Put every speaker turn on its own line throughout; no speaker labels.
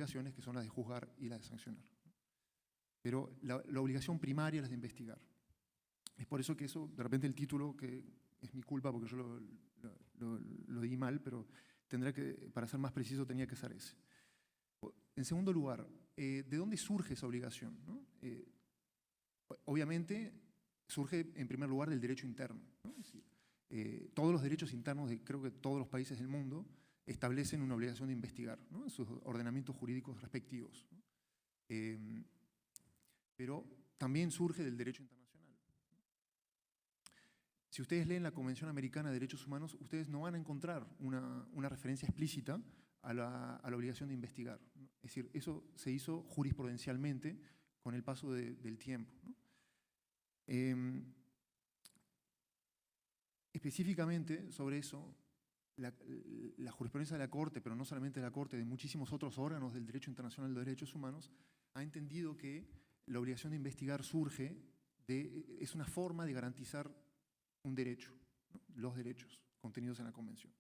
obligaciones, que son las de juzgar y las de sancionar. Pero la obligación primaria es la de investigar. Es por eso que eso, de repente el título, que es mi culpa porque yo lo di mal, pero tendrá que, para ser más preciso, tenía que ser ese. En segundo lugar, ¿de dónde surge esa obligación? ¿No? Obviamente surge en primer lugar del derecho interno, ¿no? Es decir, todos los derechos internos de creo que todos los países del mundo establecen una obligación de investigar, ¿no? En sus ordenamientos jurídicos respectivos, ¿no? Pero también surge del derecho internacional. Si ustedes leen la Convención Americana de Derechos Humanos, ustedes no van a encontrar una referencia explícita a la obligación de investigar, ¿no? Es decir, eso se hizo jurisprudencialmente con el paso del tiempo, ¿no? Específicamente sobre eso, la jurisprudencia de la Corte, pero no solamente de la Corte, de muchísimos otros órganos del derecho internacional de derechos humanos, ha entendido que la obligación de investigar es una forma de garantizar un derecho, ¿no? Los derechos contenidos en la Convención.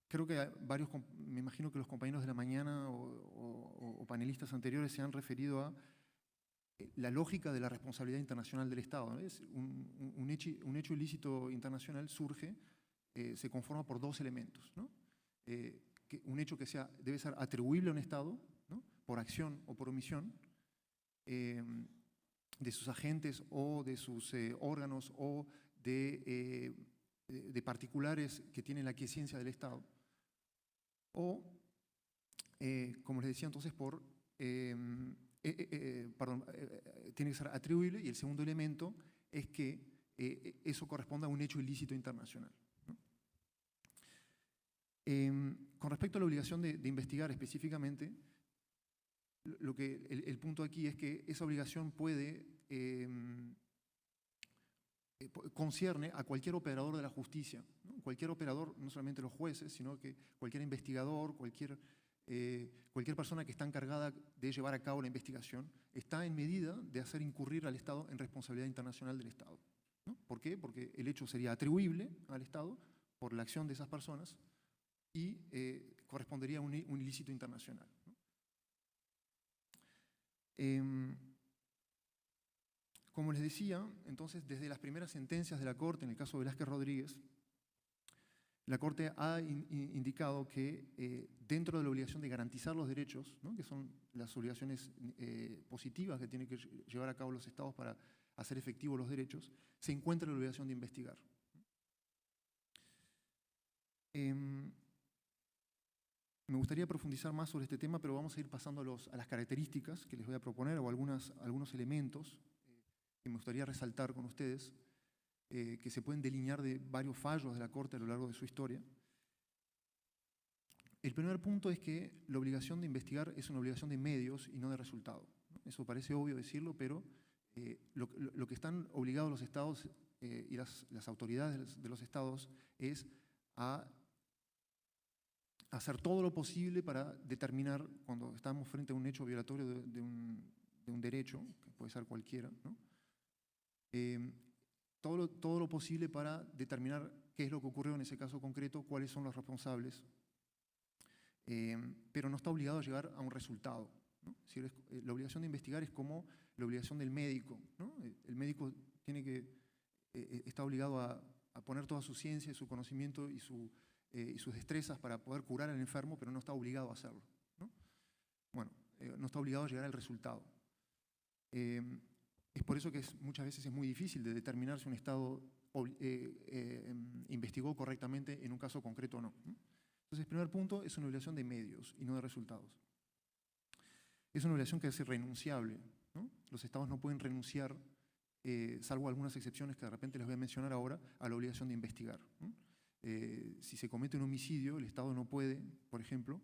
Creo que me imagino que los compañeros de la mañana o panelistas anteriores se han referido a la lógica de la responsabilidad internacional del Estado, ¿no? Es un hecho ilícito internacional surge, se conforma por dos elementos, ¿no? Un hecho que debe ser atribuible a un Estado, ¿no? Por acción o por omisión, de sus agentes o de sus órganos o de particulares que tienen la aquiescencia del Estado. O, como les decía entonces, tiene que ser atribuible, y el segundo elemento es que eso corresponda a un hecho ilícito internacional, ¿no? Con respecto a la obligación de investigar específicamente, el punto aquí es que esa obligación concierne a cualquier operador de la justicia, ¿no? Cualquier operador, no solamente los jueces, sino que cualquier investigador, cualquier persona que está encargada de llevar a cabo la investigación, está en medida de hacer incurrir al Estado en responsabilidad internacional del Estado, ¿no? ¿Por qué? Porque el hecho sería atribuible al Estado por la acción de esas personas y correspondería a un ilícito internacional, ¿no? Como les decía, entonces, desde las primeras sentencias de la Corte, en el caso de Velázquez Rodríguez, la Corte ha indicado que dentro de la obligación de garantizar los derechos, ¿no? Que son las obligaciones positivas que tienen que llevar a cabo los Estados para hacer efectivos los derechos, se encuentra la obligación de investigar. Me gustaría profundizar más sobre este tema, pero vamos a ir pasando a las características que les voy a proponer o algunos elementos que me gustaría resaltar con ustedes, que se pueden delinear de varios fallos de la Corte a lo largo de su historia. El primer punto es que la obligación de investigar es una obligación de medios y no de resultado, ¿no? Eso parece obvio decirlo, pero lo que están obligados los Estados y las autoridades de los Estados es a hacer todo lo posible para determinar, cuando estamos frente a un hecho violatorio de un derecho, que puede ser cualquiera, ¿no? Todo lo posible para determinar qué es lo que ocurrió en ese caso concreto, cuáles son los responsables, pero no está obligado a llegar a un resultado, ¿no? Es decir, la obligación de investigar es como la obligación del médico, ¿no? El médico está obligado a poner toda su ciencia, su conocimiento y sus destrezas para poder curar al enfermo, pero no está obligado a hacerlo, ¿no? Bueno, no está obligado a llegar al resultado. Es por eso que muchas veces es muy difícil de determinar si un Estado investigó correctamente en un caso concreto o no, ¿no? Entonces, el primer punto es una obligación de medios y no de resultados. Es una obligación que es irrenunciable, ¿no? Los Estados no pueden renunciar, salvo algunas excepciones que de repente les voy a mencionar ahora, a la obligación de investigar, ¿no? Si se comete un homicidio, el Estado no puede, por ejemplo,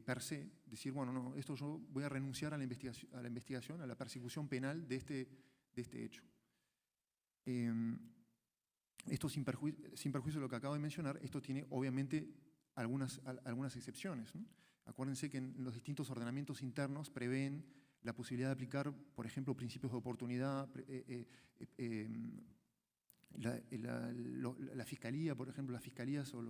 per se, decir, bueno, no, esto yo voy a renunciar a la investigación, a la persecución penal de este hecho. Esto sin perjuicio de lo que acabo de mencionar, esto tiene obviamente algunas excepciones, ¿no? Acuérdense que en los distintos ordenamientos internos prevén la posibilidad de aplicar, por ejemplo, principios de oportunidad, la fiscalía, por ejemplo, las fiscalías o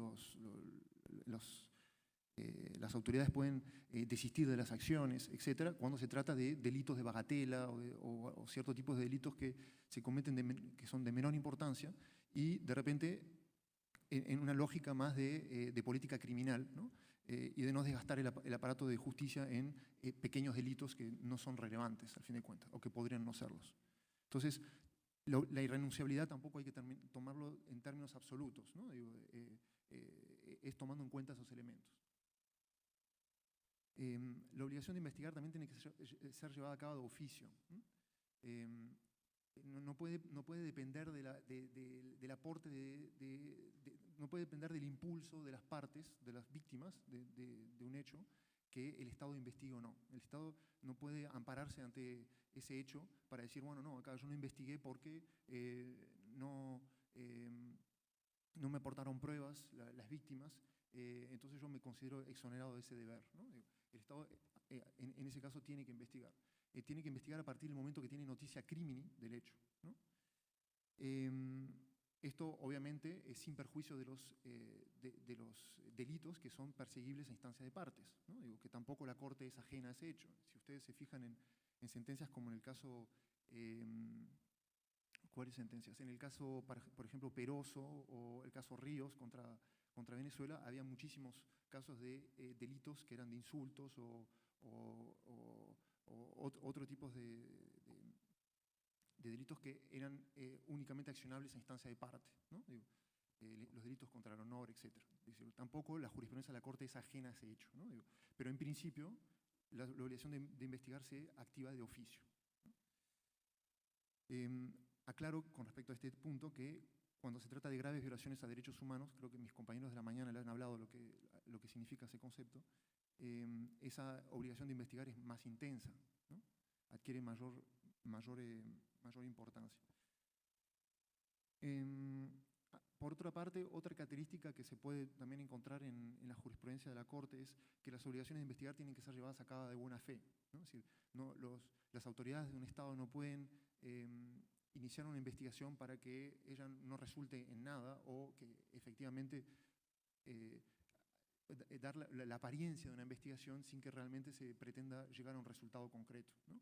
las autoridades pueden desistir de las acciones, etcétera, cuando se trata de delitos de bagatela o ciertos tipos de delitos que se cometen que son de menor importancia y de repente en una lógica más de política criminal, ¿no? Y de no desgastar el aparato de justicia en pequeños delitos que no son relevantes, al fin de cuentas, o que podrían no serlos. Entonces, la irrenunciabilidad tampoco hay que tomarlo en términos absolutos, ¿no? Digo, es tomando en cuenta esos elementos. La obligación de investigar también tiene que ser llevada a cabo de oficio. No puede depender del aporte, no puede depender del impulso de las partes, de las víctimas de un hecho, que el Estado investigue o no. El Estado no puede ampararse ante ese hecho para decir, bueno, no, acá yo no investigué porque no me aportaron pruebas las víctimas, entonces yo me considero exonerado de ese deber, ¿no? El Estado en ese caso tiene que investigar. Tiene que investigar a partir del momento que tiene noticia crimini del hecho, ¿no? Esto obviamente es sin perjuicio de los delitos que son perseguibles a instancia de partes, ¿no? Digo, que tampoco la Corte es ajena a ese hecho. Si ustedes se fijan en sentencias como en el caso, ¿cuáles sentencias? En el caso, por ejemplo, Peroso o el caso Ríos contra Venezuela, había muchísimos casos de delitos que eran de insultos o otro tipo de delitos que eran únicamente accionables a instancia de parte, ¿no? Digo, los delitos contra el honor, etc. Tampoco la jurisprudencia de la Corte es ajena a ese hecho, ¿no? Digo, pero en principio la obligación de investigar se activa de oficio, ¿no? Aclaro con respecto a este punto que cuando se trata de graves violaciones a derechos humanos, creo que mis compañeros de la mañana le han hablado lo que significa ese concepto, esa obligación de investigar es más intensa, ¿no? Adquiere mayor importancia. Por otra parte, otra característica que se puede también encontrar en la jurisprudencia de la Corte es que las obligaciones de investigar tienen que ser llevadas a cabo de buena fe, ¿no? Es decir, las autoridades de un Estado no pueden iniciar una investigación para que ella no resulte en nada o que efectivamente dar la apariencia de una investigación sin que realmente se pretenda llegar a un resultado concreto, ¿no?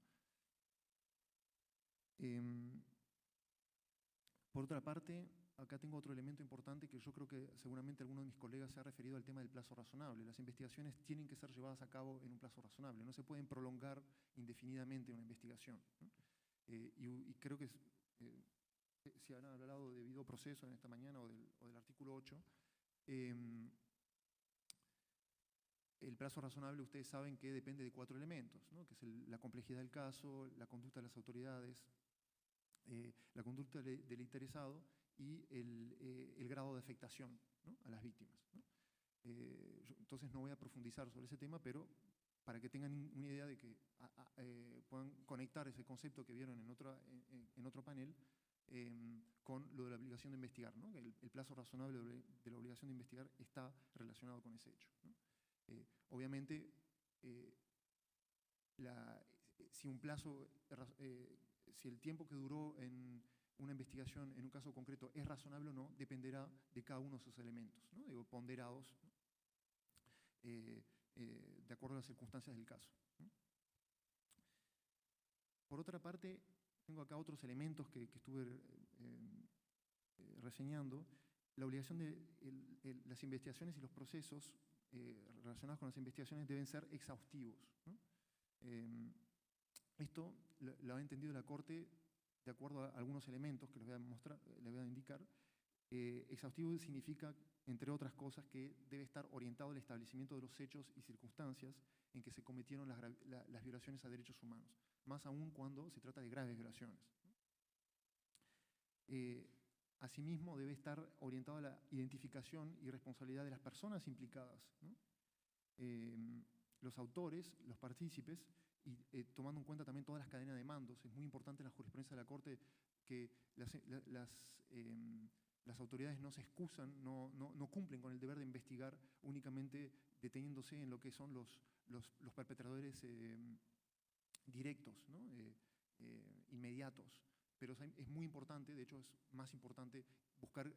Por otra parte, acá tengo otro elemento importante que yo creo que seguramente alguno de mis colegas se ha referido al tema del plazo razonable. Las investigaciones tienen que ser llevadas a cabo en un plazo razonable, no se pueden prolongar indefinidamente una investigación, ¿no? Y creo que si han hablado de debido proceso en esta mañana o del artículo 8, el plazo razonable ustedes saben que depende de 4 elementos, ¿no? Que es la complejidad del caso, la conducta de las autoridades, la conducta del interesado y el grado de afectación, ¿no? A las víctimas, ¿no? Entonces no voy a profundizar sobre ese tema, pero para que tengan una idea de que puedan conectar ese concepto que vieron en otro panel con lo de la obligación de investigar, ¿no? El plazo razonable de la obligación de investigar está relacionado con ese hecho, ¿no? Obviamente, si el tiempo que duró en una investigación en un caso concreto es razonable o no, dependerá de cada uno de esos elementos, ¿no? Digo, ponderados, ¿no? De acuerdo a las circunstancias del caso, ¿no? Por otra parte, tengo acá otros elementos que estuve reseñando. La obligación de las investigaciones y los procesos relacionados con las investigaciones deben ser exhaustivos, ¿no? Esto lo ha entendido la Corte de acuerdo a algunos elementos que les voy a indicar. Exhaustivo significa, entre otras cosas, que debe estar orientado al establecimiento de los hechos y circunstancias en que se cometieron las violaciones a derechos humanos, más aún cuando se trata de graves violaciones. Asimismo, debe estar orientado a la identificación y responsabilidad de las personas implicadas, ¿no? Los autores, los partícipes, y tomando en cuenta también todas las cadenas de mandos. Es muy importante en la jurisprudencia de la Corte que las autoridades no se excusan, no cumplen con el deber de investigar únicamente deteniéndose en lo que son los perpetradores directos, ¿no? Inmediatos. Pero es muy importante, de hecho es más importante, buscar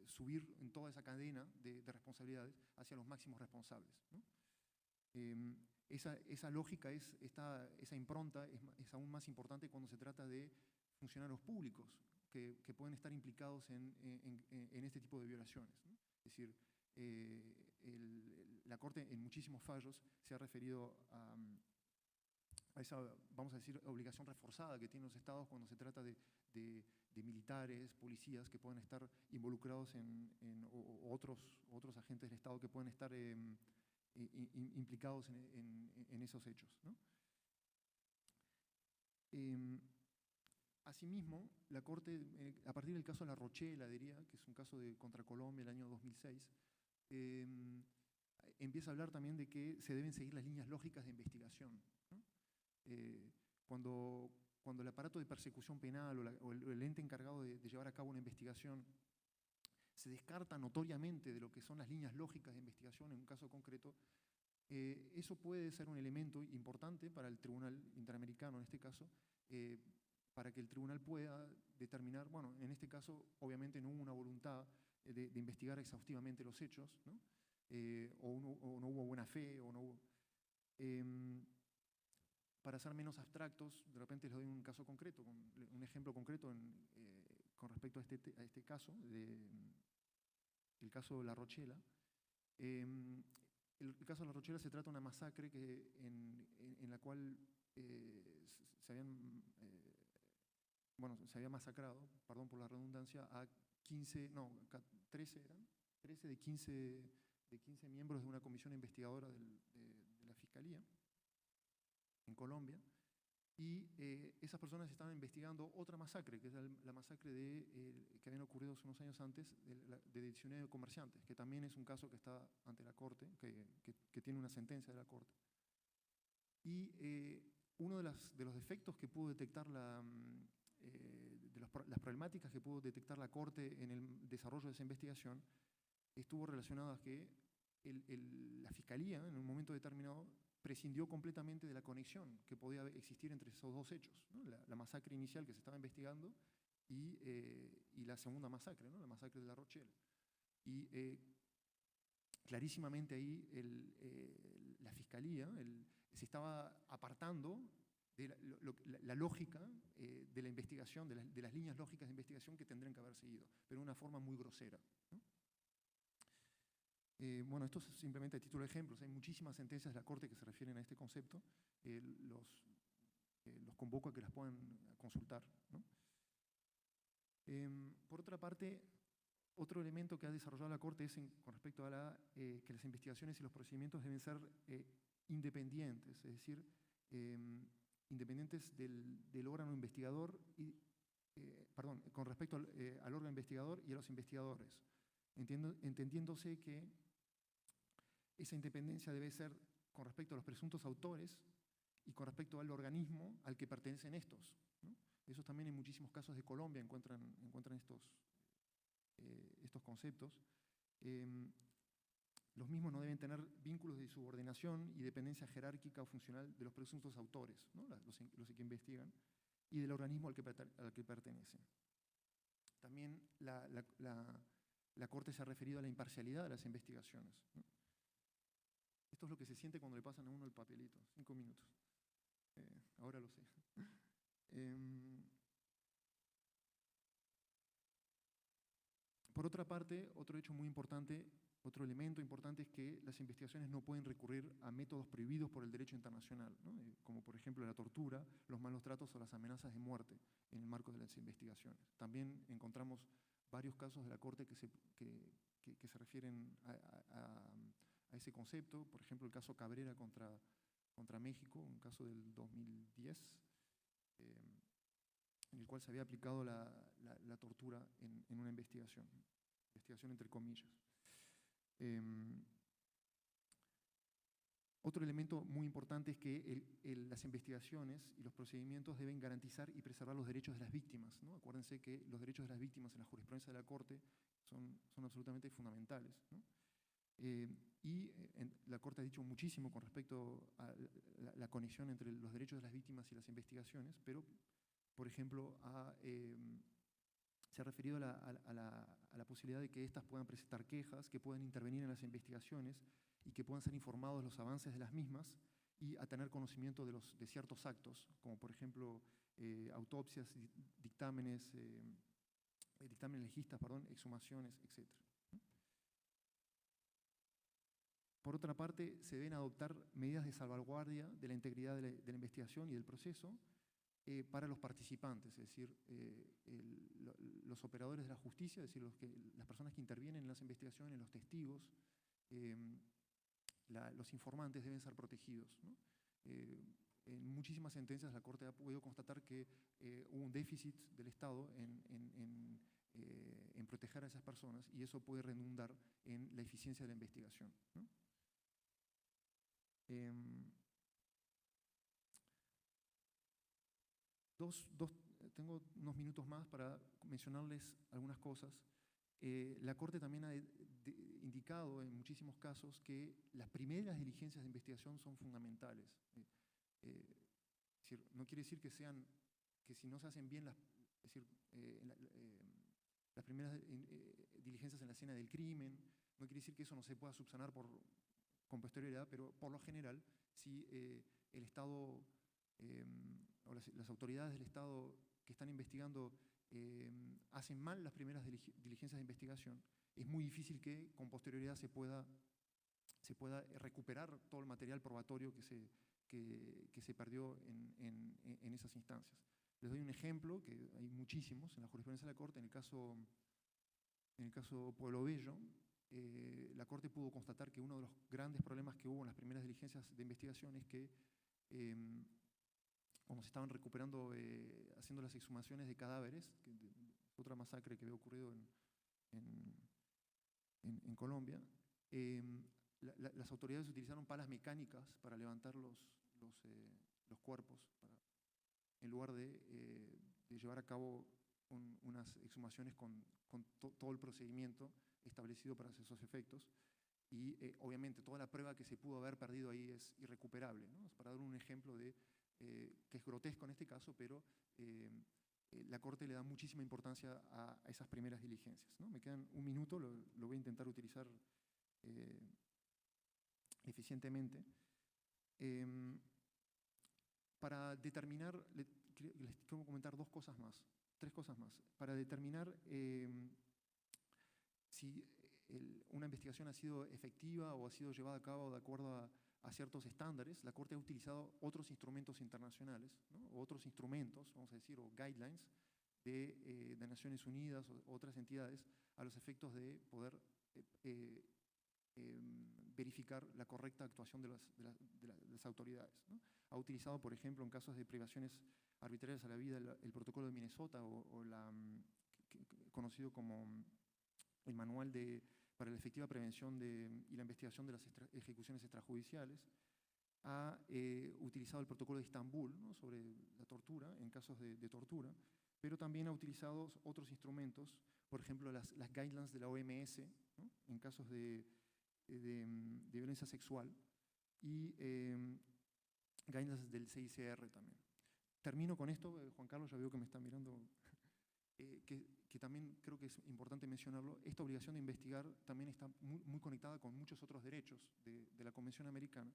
subir en toda esa cadena de responsabilidades hacia los máximos responsables, ¿no? Esa lógica, esa impronta es aún más importante cuando se trata de funcionarios públicos que pueden estar implicados en este tipo de violaciones, ¿no? Es decir, la Corte en muchísimos fallos se ha referido a esa, vamos a decir, obligación reforzada que tienen los estados cuando se trata de militares, policías que pueden estar involucrados o otros agentes del Estado que pueden estar implicados en esos hechos, ¿no? Asimismo, la Corte, a partir del caso de La Rochela, diría, que es un caso contra Colombia el año 2006, empieza a hablar también de que se deben seguir las líneas lógicas de investigación, ¿no? Cuando el aparato de persecución penal o el ente encargado de llevar a cabo una investigación se descarta notoriamente de lo que son las líneas lógicas de investigación en un caso concreto, eso puede ser un elemento importante para el Tribunal Interamericano, en este caso, para que el tribunal pueda determinar, bueno, en este caso obviamente no hubo una voluntad de investigar exhaustivamente los hechos, ¿no? O no hubo buena fe, o no hubo... para ser menos abstractos, de repente les doy un caso concreto, un ejemplo concreto con respecto a este caso, el caso de La Rochela. El caso de La Rochela se trata de una masacre en la cual se había masacrado, perdón por la redundancia, a 13 de 15 miembros de una comisión investigadora de la Fiscalía en Colombia, y esas personas estaban investigando otra masacre, que es la masacre que habían ocurrido hace unos años antes, de 19 comerciantes, que también es un caso que está ante la Corte, que tiene una sentencia de la Corte. Y uno de los defectos que pudo detectar las problemáticas que pudo detectar la Corte en el desarrollo de esa investigación estuvo relacionado a que la Fiscalía, en un momento determinado, prescindió completamente de la conexión que podía existir entre esos dos hechos, ¿no? La masacre inicial que se estaba investigando y la segunda masacre, ¿no? La masacre de La Rochela. Y clarísimamente ahí la Fiscalía se estaba apartando de la lógica de la investigación, de las líneas lógicas de investigación que tendrían que haber seguido, pero de una forma muy grosera, ¿no? Bueno, esto es simplemente a título de ejemplos. Hay muchísimas sentencias de la Corte que se refieren a este concepto. Los convoco a que las puedan consultar, ¿no? Por otra parte, otro elemento que ha desarrollado la Corte es con respecto a que las investigaciones y los procedimientos deben ser independientes, es decir, independientes del órgano investigador, con respecto al órgano investigador y a los investigadores, entendiéndose que esa independencia debe ser con respecto a los presuntos autores y con respecto al organismo al que pertenecen estos, ¿no? Eso también en muchísimos casos de Colombia encuentran estos conceptos. Los mismos no deben tener vínculos de subordinación y dependencia jerárquica o funcional de los presuntos autores, ¿no? los que investigan, y del organismo al que pertenecen. También la Corte se ha referido a la imparcialidad de las investigaciones, ¿no? Esto es lo que se siente cuando le pasan a uno el papelito, 5 minutos. Ahora lo sé. Por otra parte, otro hecho muy importante, otro elemento importante es que las investigaciones no pueden recurrir a métodos prohibidos por el derecho internacional, ¿no? Como por ejemplo la tortura, los malos tratos o las amenazas de muerte en el marco de las investigaciones. También encontramos varios casos de la Corte que se refieren a ese concepto, por ejemplo el caso Cabrera contra México, un caso del 2010, en el cual se había aplicado la tortura en una investigación entre comillas. Otro elemento muy importante es que las investigaciones y los procedimientos deben garantizar y preservar los derechos de las víctimas, ¿no? Acuérdense que los derechos de las víctimas en la jurisprudencia de la Corte son absolutamente fundamentales, ¿no? La Corte ha dicho muchísimo con respecto a la conexión entre los derechos de las víctimas y las investigaciones, pero, por ejemplo, ha se ha referido a la posibilidad de que éstas puedan presentar quejas, que puedan intervenir en las investigaciones y que puedan ser informados de los avances de las mismas y a tener conocimiento de ciertos actos, como por ejemplo autopsias, dictámenes, dictámenes legistas, perdón, exhumaciones, etc. Por otra parte, se deben adoptar medidas de salvaguardia de la integridad de la investigación y del proceso para los participantes, es decir, los operadores de la justicia, es decir, las personas que intervienen en las investigaciones, los testigos, los informantes deben ser protegidos, ¿no? En muchísimas sentencias la Corte ha podido constatar que hubo un déficit del Estado en proteger a esas personas y eso puede redundar en la eficiencia de la investigación, ¿no? Tengo unos minutos más para mencionarles algunas cosas. La Corte también ha indicado en muchísimos casos que las primeras diligencias de investigación son fundamentales. Es decir, no quiere decir que si no se hacen bien las primeras diligencias en la escena del crimen, no quiere decir que eso no se pueda subsanar con posterioridad, pero por lo general, si el Estado o las autoridades del Estado que están investigando hacen mal las primeras diligencias de investigación, es muy difícil que con posterioridad se pueda recuperar todo el material probatorio que se perdió en esas instancias. Les doy un ejemplo, que hay muchísimos en la jurisprudencia de la Corte. En el caso Pueblo Bello, la Corte pudo constatar que uno de los grandes problemas que hubo en las primeras diligencias de investigación es que cuando se estaban recuperando, haciendo las exhumaciones de cadáveres, otra masacre que había ocurrido en Colombia, las autoridades utilizaron palas mecánicas para levantar los cuerpos, en lugar de llevar a cabo unas exhumaciones con todo el procedimiento establecido para esos efectos. Y obviamente toda la prueba que se pudo haber perdido ahí es irrecuperable, ¿no? Para dar un ejemplo que es grotesco en este caso, pero la Corte le da muchísima importancia a esas primeras diligencias, ¿no? Me quedan un minuto, lo voy a intentar utilizar eficientemente. Para determinar, les quiero comentar tres cosas más. Para determinar si una investigación ha sido efectiva o ha sido llevada a cabo de acuerdo a ciertos estándares, la Corte ha utilizado otros instrumentos internacionales, ¿no? O otros instrumentos, vamos a decir, o guidelines de Naciones Unidas o otras entidades a los efectos de poder verificar la correcta actuación de las autoridades, ¿no? Ha utilizado, por ejemplo, en casos de privaciones arbitrarias a la vida, el protocolo de Minnesota conocido como el manual para la efectiva prevención y la investigación de las ejecuciones extrajudiciales. Ha utilizado el protocolo de Estambul, ¿no? Sobre la tortura, en casos de tortura, pero también ha utilizado otros instrumentos, por ejemplo, las guidelines de la OMS, ¿no? En casos de violencia sexual y guidelines del CICR también. Termino con esto, Juan Carlos, ya veo que me está mirando, que también creo que es importante mencionarlo. Esta obligación de investigar también está muy conectada con muchos otros derechos de la Convención Americana,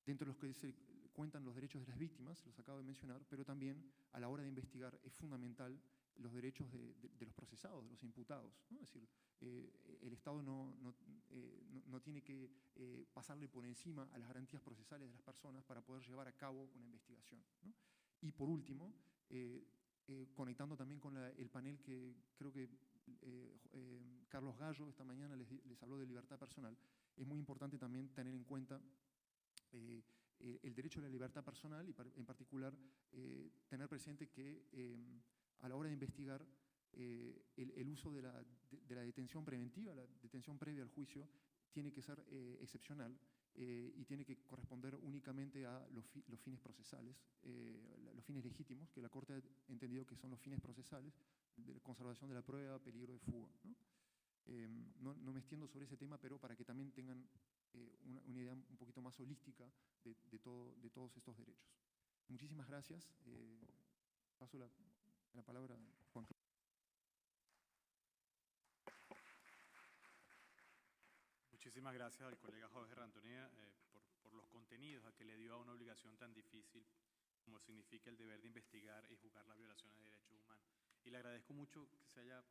dentro de los que se cuentan los derechos de las víctimas, los acabo de mencionar, pero también a la hora de investigar es fundamental los derechos de los procesados, de los imputados, ¿no? Es decir, el Estado no tiene que pasarle por encima a las garantías procesales de las personas para poder llevar a cabo una investigación, ¿no? Y por último, conectando también con el panel que creo que Carlos Gallo esta mañana les habló de libertad personal, es muy importante también tener en cuenta el derecho a la libertad personal y en particular tener presente que a la hora de investigar el uso de la detención preventiva, la detención previa al juicio, tiene que ser excepcional y tiene que corresponder únicamente a los fines procesales, los fines legítimos, que la Corte ha entendido que son los fines procesales, de la conservación de la prueba, peligro de fuga, ¿no? No me extiendo sobre ese tema, pero para que también tengan una idea un poquito más holística de todos estos derechos. Muchísimas gracias. Paso la palabra a Juan Carlos.
Muchísimas gracias al colega Jorge Rantonea por los contenidos a que le dio a una obligación tan difícil como significa el deber de investigar y juzgar las violaciones de derechos humanos. Y le agradezco mucho que se haya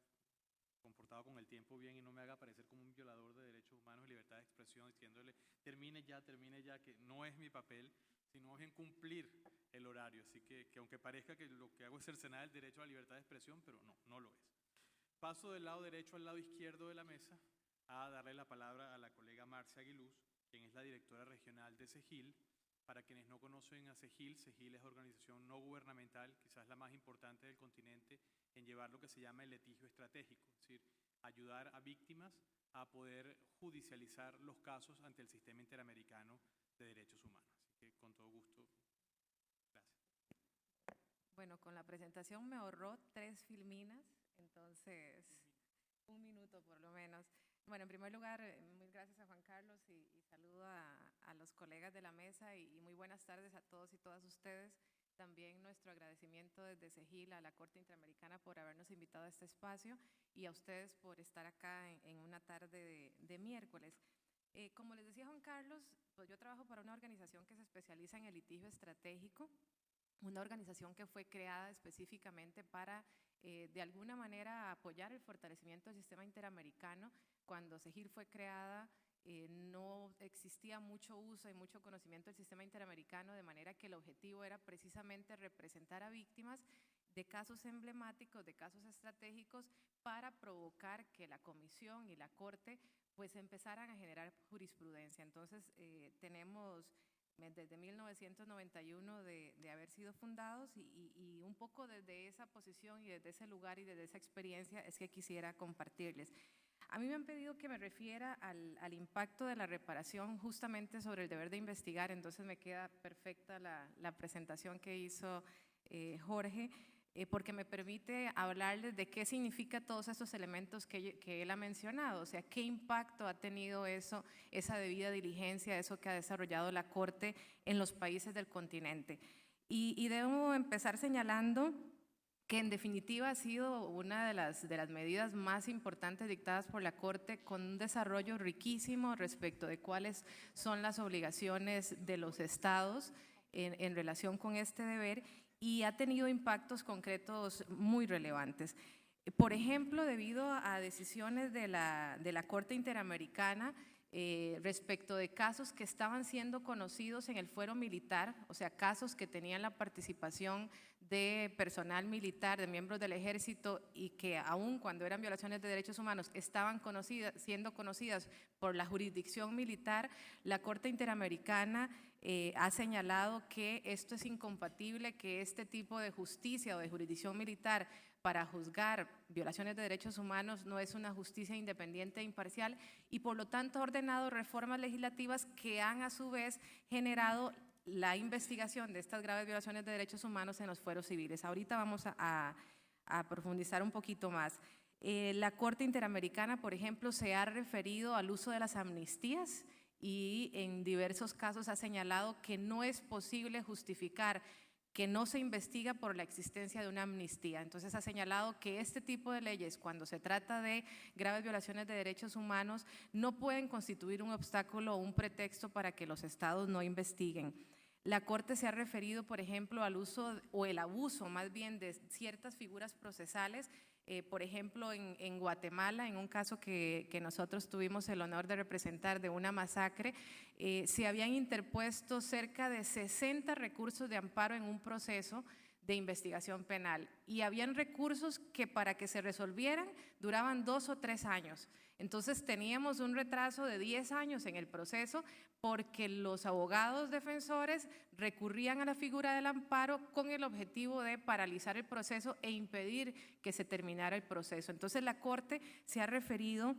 comportado con el tiempo bien y no me haga parecer como un violador de derechos humanos y libertad de expresión, diciéndole termine ya, que no es mi papel, sino es en cumplir el horario. Así que aunque parezca que lo que hago es cercenar el derecho a la libertad de expresión, pero no lo es. Paso del lado derecho al lado izquierdo de la mesa a darle la palabra a la colega Marcia Aguiluz, quien es la directora regional de CEGIL. Para quienes no conocen a CEGIL, CEGIL es organización no gubernamental, quizás la más importante del continente, en llevar lo que se llama el litigio estratégico, es decir, ayudar a víctimas a poder judicializar los casos ante el sistema interamericano de derechos humanos. Así que con todo gusto, gracias.
Bueno, con la presentación me ahorró 3 filminas, entonces 1 minuto por lo menos. Bueno, en primer lugar, muy gracias a Juan Carlos y saludo a los colegas de la mesa y muy buenas tardes a todos y todas ustedes. También nuestro agradecimiento desde CEGIL a la Corte Interamericana por habernos invitado a este espacio y a ustedes por estar acá en una tarde de miércoles. Como les decía Juan Carlos, pues yo trabajo para una organización que se especializa en el litigio estratégico, una organización que fue creada específicamente para, de alguna manera, apoyar el fortalecimiento del sistema interamericano. Cuando CEGIL fue creada, no existía mucho uso y mucho conocimiento del sistema interamericano, de manera que el objetivo era precisamente representar a víctimas de casos emblemáticos, de casos estratégicos, para provocar que la Comisión y la Corte pues empezaran a generar jurisprudencia. Entonces, tenemos desde 1991 de haber sido fundados y un poco desde esa posición y desde ese lugar y desde esa experiencia es que quisiera compartirles. A mí me han pedido que me refiera al impacto de la reparación justamente sobre el deber de investigar, entonces me queda perfecta la presentación que hizo Jorge, porque me permite hablarles de qué significa todos estos elementos que él ha mencionado, o sea, qué impacto ha tenido eso, esa debida diligencia, eso que ha desarrollado la Corte en los países del continente. Y debo empezar señalando que en definitiva ha sido una de las medidas más importantes dictadas por la Corte, con un desarrollo riquísimo respecto de cuáles son las obligaciones de los estados en relación con este deber, y ha tenido impactos concretos muy relevantes. Por ejemplo, debido a decisiones de la Corte Interamericana respecto de casos que estaban siendo conocidos en el fuero militar, o sea, casos que tenían la participación de personal militar, de miembros del ejército, y que aún cuando eran violaciones de derechos humanos estaban siendo conocidas por la jurisdicción militar, la Corte Interamericana ha señalado que esto es incompatible, que este tipo de justicia o de jurisdicción militar para juzgar violaciones de derechos humanos no es una justicia independiente e imparcial, y por lo tanto ha ordenado reformas legislativas que han a su vez generado la investigación de estas graves violaciones de derechos humanos en los fueros civiles. Ahorita vamos a profundizar un poquito más. La Corte Interamericana, por ejemplo, se ha referido al uso de las amnistías y en diversos casos ha señalado que no es posible justificar que no se investiga por la existencia de una amnistía. Entonces ha señalado que este tipo de leyes, cuando se trata de graves violaciones de derechos humanos, no pueden constituir un obstáculo o un pretexto para que los estados no investiguen. La Corte se ha referido, por ejemplo, al uso o el abuso más bien de ciertas figuras procesales. Por ejemplo, en Guatemala, en un caso que nosotros tuvimos el honor de representar de una masacre, se habían interpuesto cerca de 60 recursos de amparo en un proceso de investigación penal, y habían recursos que para que se resolvieran duraban 2 o 3 años. Entonces teníamos un retraso de 10 años en el proceso porque los abogados defensores recurrían a la figura del amparo con el objetivo de paralizar el proceso e impedir que se terminara el proceso. Entonces la Corte se ha referido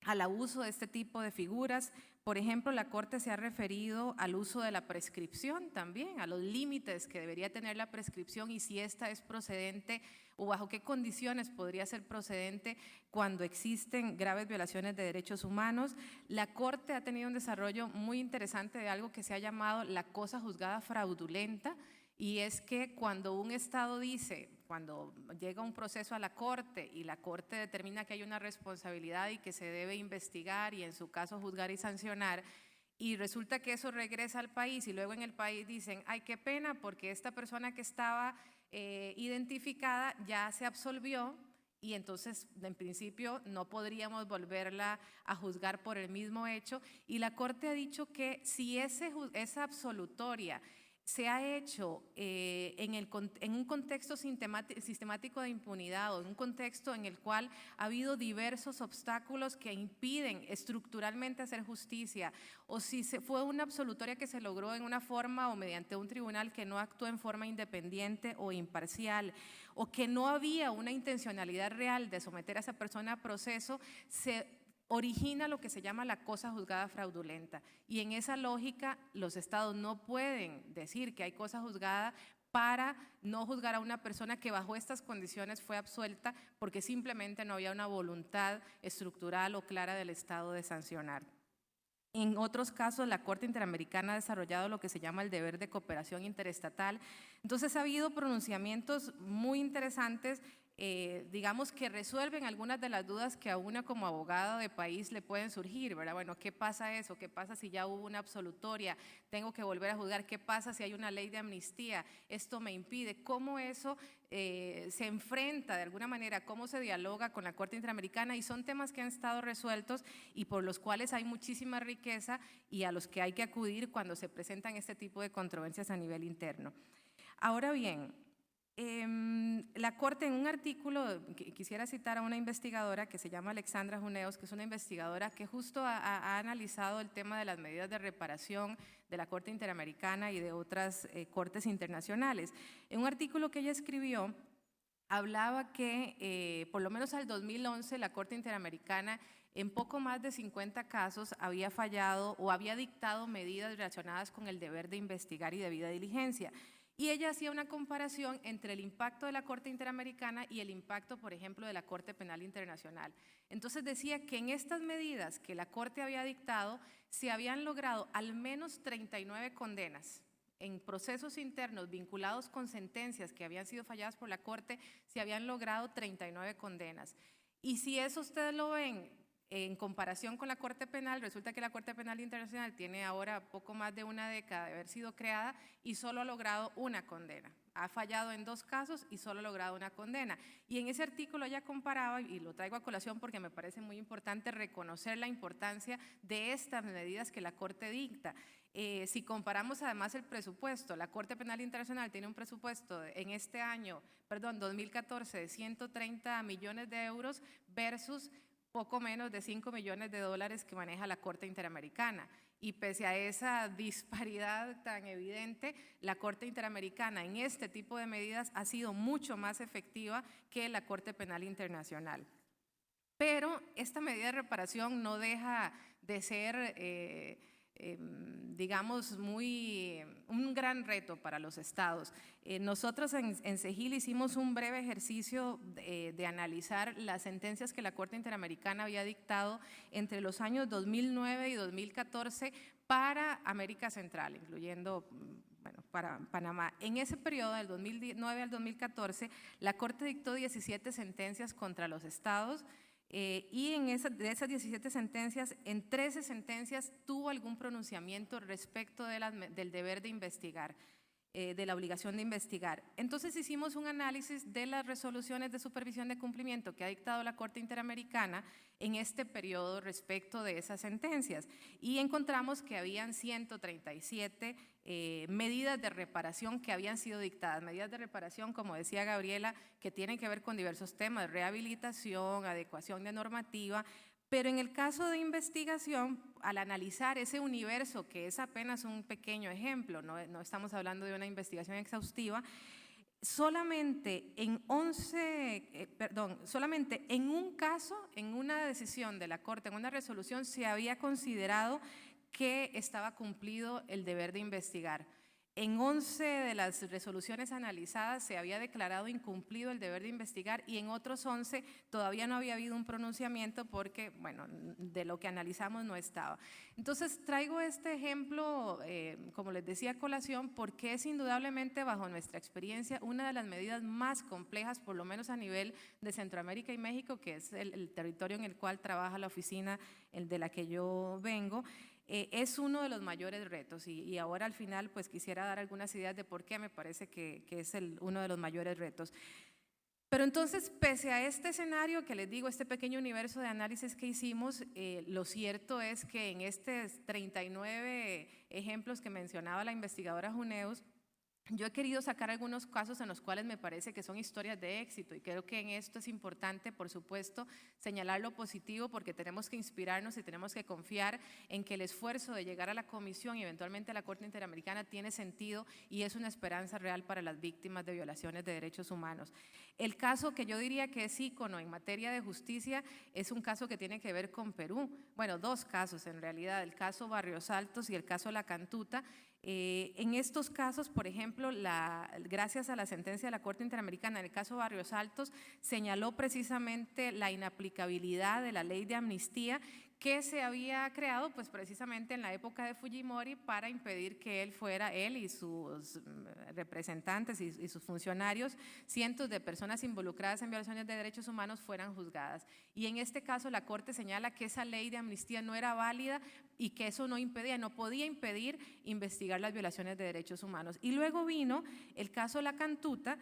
al abuso de este tipo de figuras. Por ejemplo, la Corte se ha referido al uso de la prescripción también, a los límites que debería tener la prescripción y si esta es procedente o bajo qué condiciones podría ser procedente cuando existen graves violaciones de derechos humanos. La Corte ha tenido un desarrollo muy interesante de algo que se ha llamado la cosa juzgada fraudulenta, y es que cuando un Estado dice, cuando llega un proceso a la Corte y la Corte determina que hay una responsabilidad y que se debe investigar y en su caso juzgar y sancionar, y resulta que eso regresa al país y luego en el país dicen, ay, qué pena porque esta persona que estaba identificada ya se absolvió y entonces en principio no podríamos volverla a juzgar por el mismo hecho, y la Corte ha dicho que si esa absolutoria se ha hecho en un contexto sistemático de impunidad o en un contexto en el cual ha habido diversos obstáculos que impiden estructuralmente hacer justicia, o si fue una absolutoria que se logró en una forma o mediante un tribunal que no actuó en forma independiente o imparcial, o que no había una intencionalidad real de someter a esa persona a proceso, se origina lo que se llama la cosa juzgada fraudulenta. Y en esa lógica, los estados no pueden decir que hay cosa juzgada para no juzgar a una persona que bajo estas condiciones fue absuelta porque simplemente no había una voluntad estructural o clara del Estado de sancionar. En otros casos, la Corte Interamericana ha desarrollado lo que se llama el deber de cooperación interestatal. Entonces, ha habido pronunciamientos muy interesantes, digamos, que resuelven algunas de las dudas que a una como abogado de país le pueden surgir, ¿verdad? Bueno, ¿qué pasa eso? ¿Qué pasa si ya hubo una absolutoria? ¿Tengo que volver a juzgar? ¿Qué pasa si hay una ley de amnistía? ¿Esto me impide? ¿Cómo eso se enfrenta de alguna manera? ¿Cómo se dialoga con la Corte Interamericana? Y son temas que han estado resueltos y por los cuales hay muchísima riqueza y a los que hay que acudir cuando se presentan este tipo de controversias a nivel interno. Ahora bien, la Corte, en un artículo, quisiera citar a una investigadora que se llama Alexandra Juneos, que es una investigadora que justo ha analizado el tema de las medidas de reparación de la Corte Interamericana y de otras cortes internacionales. En un artículo que ella escribió, hablaba que por lo menos al 2011 la Corte Interamericana en poco más de 50 casos había fallado o había dictado medidas relacionadas con el deber de investigar y debida diligencia. Y ella hacía una comparación entre el impacto de la Corte Interamericana y el impacto, por ejemplo, de la Corte Penal Internacional. Entonces decía que en estas medidas que la Corte había dictado se habían logrado al menos 39 condenas. En procesos internos vinculados con sentencias que habían sido falladas por la Corte, se habían logrado 39 condenas. Y si eso ustedes lo ven en comparación con la Corte Penal, resulta que la Corte Penal Internacional tiene ahora poco más de una década de haber sido creada y solo ha logrado una condena. Ha fallado en 2 casos y solo ha logrado una condena. Y en ese artículo ella comparaba, y lo traigo a colación porque me parece muy importante reconocer la importancia de estas medidas que la Corte dicta. Si comparamos además el presupuesto, la Corte Penal Internacional tiene un presupuesto en este año, 2014, de 130 millones de euros versus poco menos de 5 millones de dólares que maneja la Corte Interamericana. Y pese a esa disparidad tan evidente, la Corte Interamericana en este tipo de medidas ha sido mucho más efectiva que la Corte Penal Internacional. Pero esta medida de reparación no deja de ser digamos, un gran reto para los estados. Nosotros en CEGIL hicimos un breve ejercicio de analizar las sentencias que la Corte Interamericana había dictado entre los años 2009 y 2014 para América Central, incluyendo para Panamá. En ese periodo, del 2009 al 2014, la Corte dictó 17 sentencias contra los estados. Y de esas 17 sentencias, en 13 sentencias tuvo algún pronunciamiento respecto del deber de investigar, de la obligación de investigar. Entonces hicimos un análisis de las resoluciones de supervisión de cumplimiento que ha dictado la Corte Interamericana en este periodo respecto de esas sentencias y encontramos que habían 137 medidas de reparación que habían sido dictadas, medidas de reparación, como decía Gabriela, que tienen que ver con diversos temas, rehabilitación, adecuación de normativa, pero en el caso de investigación, al analizar ese universo, que es apenas un pequeño ejemplo, no estamos hablando de una investigación exhaustiva, solamente en un caso, en una decisión de la Corte, en una resolución, se había considerado que estaba cumplido el deber de investigar. En 11 de las resoluciones analizadas se había declarado incumplido el deber de investigar y en otros 11 todavía no había habido un pronunciamiento porque, bueno, de lo que analizamos no estaba. Entonces traigo este ejemplo, como les decía, a colación, porque es indudablemente, bajo nuestra experiencia, una de las medidas más complejas, por lo menos a nivel de Centroamérica y México, que es el territorio en el cual trabaja la oficina de la que yo vengo. Es uno de los mayores retos y ahora al final pues quisiera dar algunas ideas de por qué me parece que es uno de los mayores retos. Pero entonces, pese a este escenario que les digo, este pequeño universo de análisis que hicimos, lo cierto es que en estos 39 ejemplos que mencionaba la investigadora Juneus, yo he querido sacar algunos casos en los cuales me parece que son historias de éxito y creo que en esto es importante, por supuesto, señalar lo positivo porque tenemos que inspirarnos y tenemos que confiar en que el esfuerzo de llegar a la Comisión y eventualmente a la Corte Interamericana tiene sentido y es una esperanza real para las víctimas de violaciones de derechos humanos. El caso que yo diría que es ícono en materia de justicia es un caso que tiene que ver con Perú. Bueno, dos casos en realidad, el caso Barrios Altos y el caso La Cantuta. En estos casos, por ejemplo, gracias a la sentencia de la Corte Interamericana, en el caso Barrios Altos, señaló precisamente la inaplicabilidad de la ley de amnistía que se había creado pues precisamente en la época de Fujimori para impedir que él y sus representantes y sus funcionarios, cientos de personas involucradas en violaciones de derechos humanos fueran juzgadas. Y en este caso la Corte señala que esa ley de amnistía no era válida y que eso no podía impedir investigar las violaciones de derechos humanos. Y luego vino el caso La Cantuta.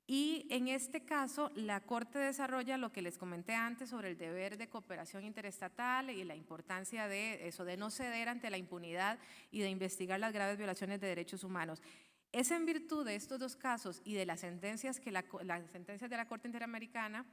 Y en este caso, la Corte desarrolla lo que les comenté antes sobre el deber de cooperación interestatal y la importancia de eso, de no ceder ante la impunidad y de investigar las graves violaciones de derechos humanos. Es en virtud de estos dos casos y de las sentencias, las sentencias de la Corte Interamericana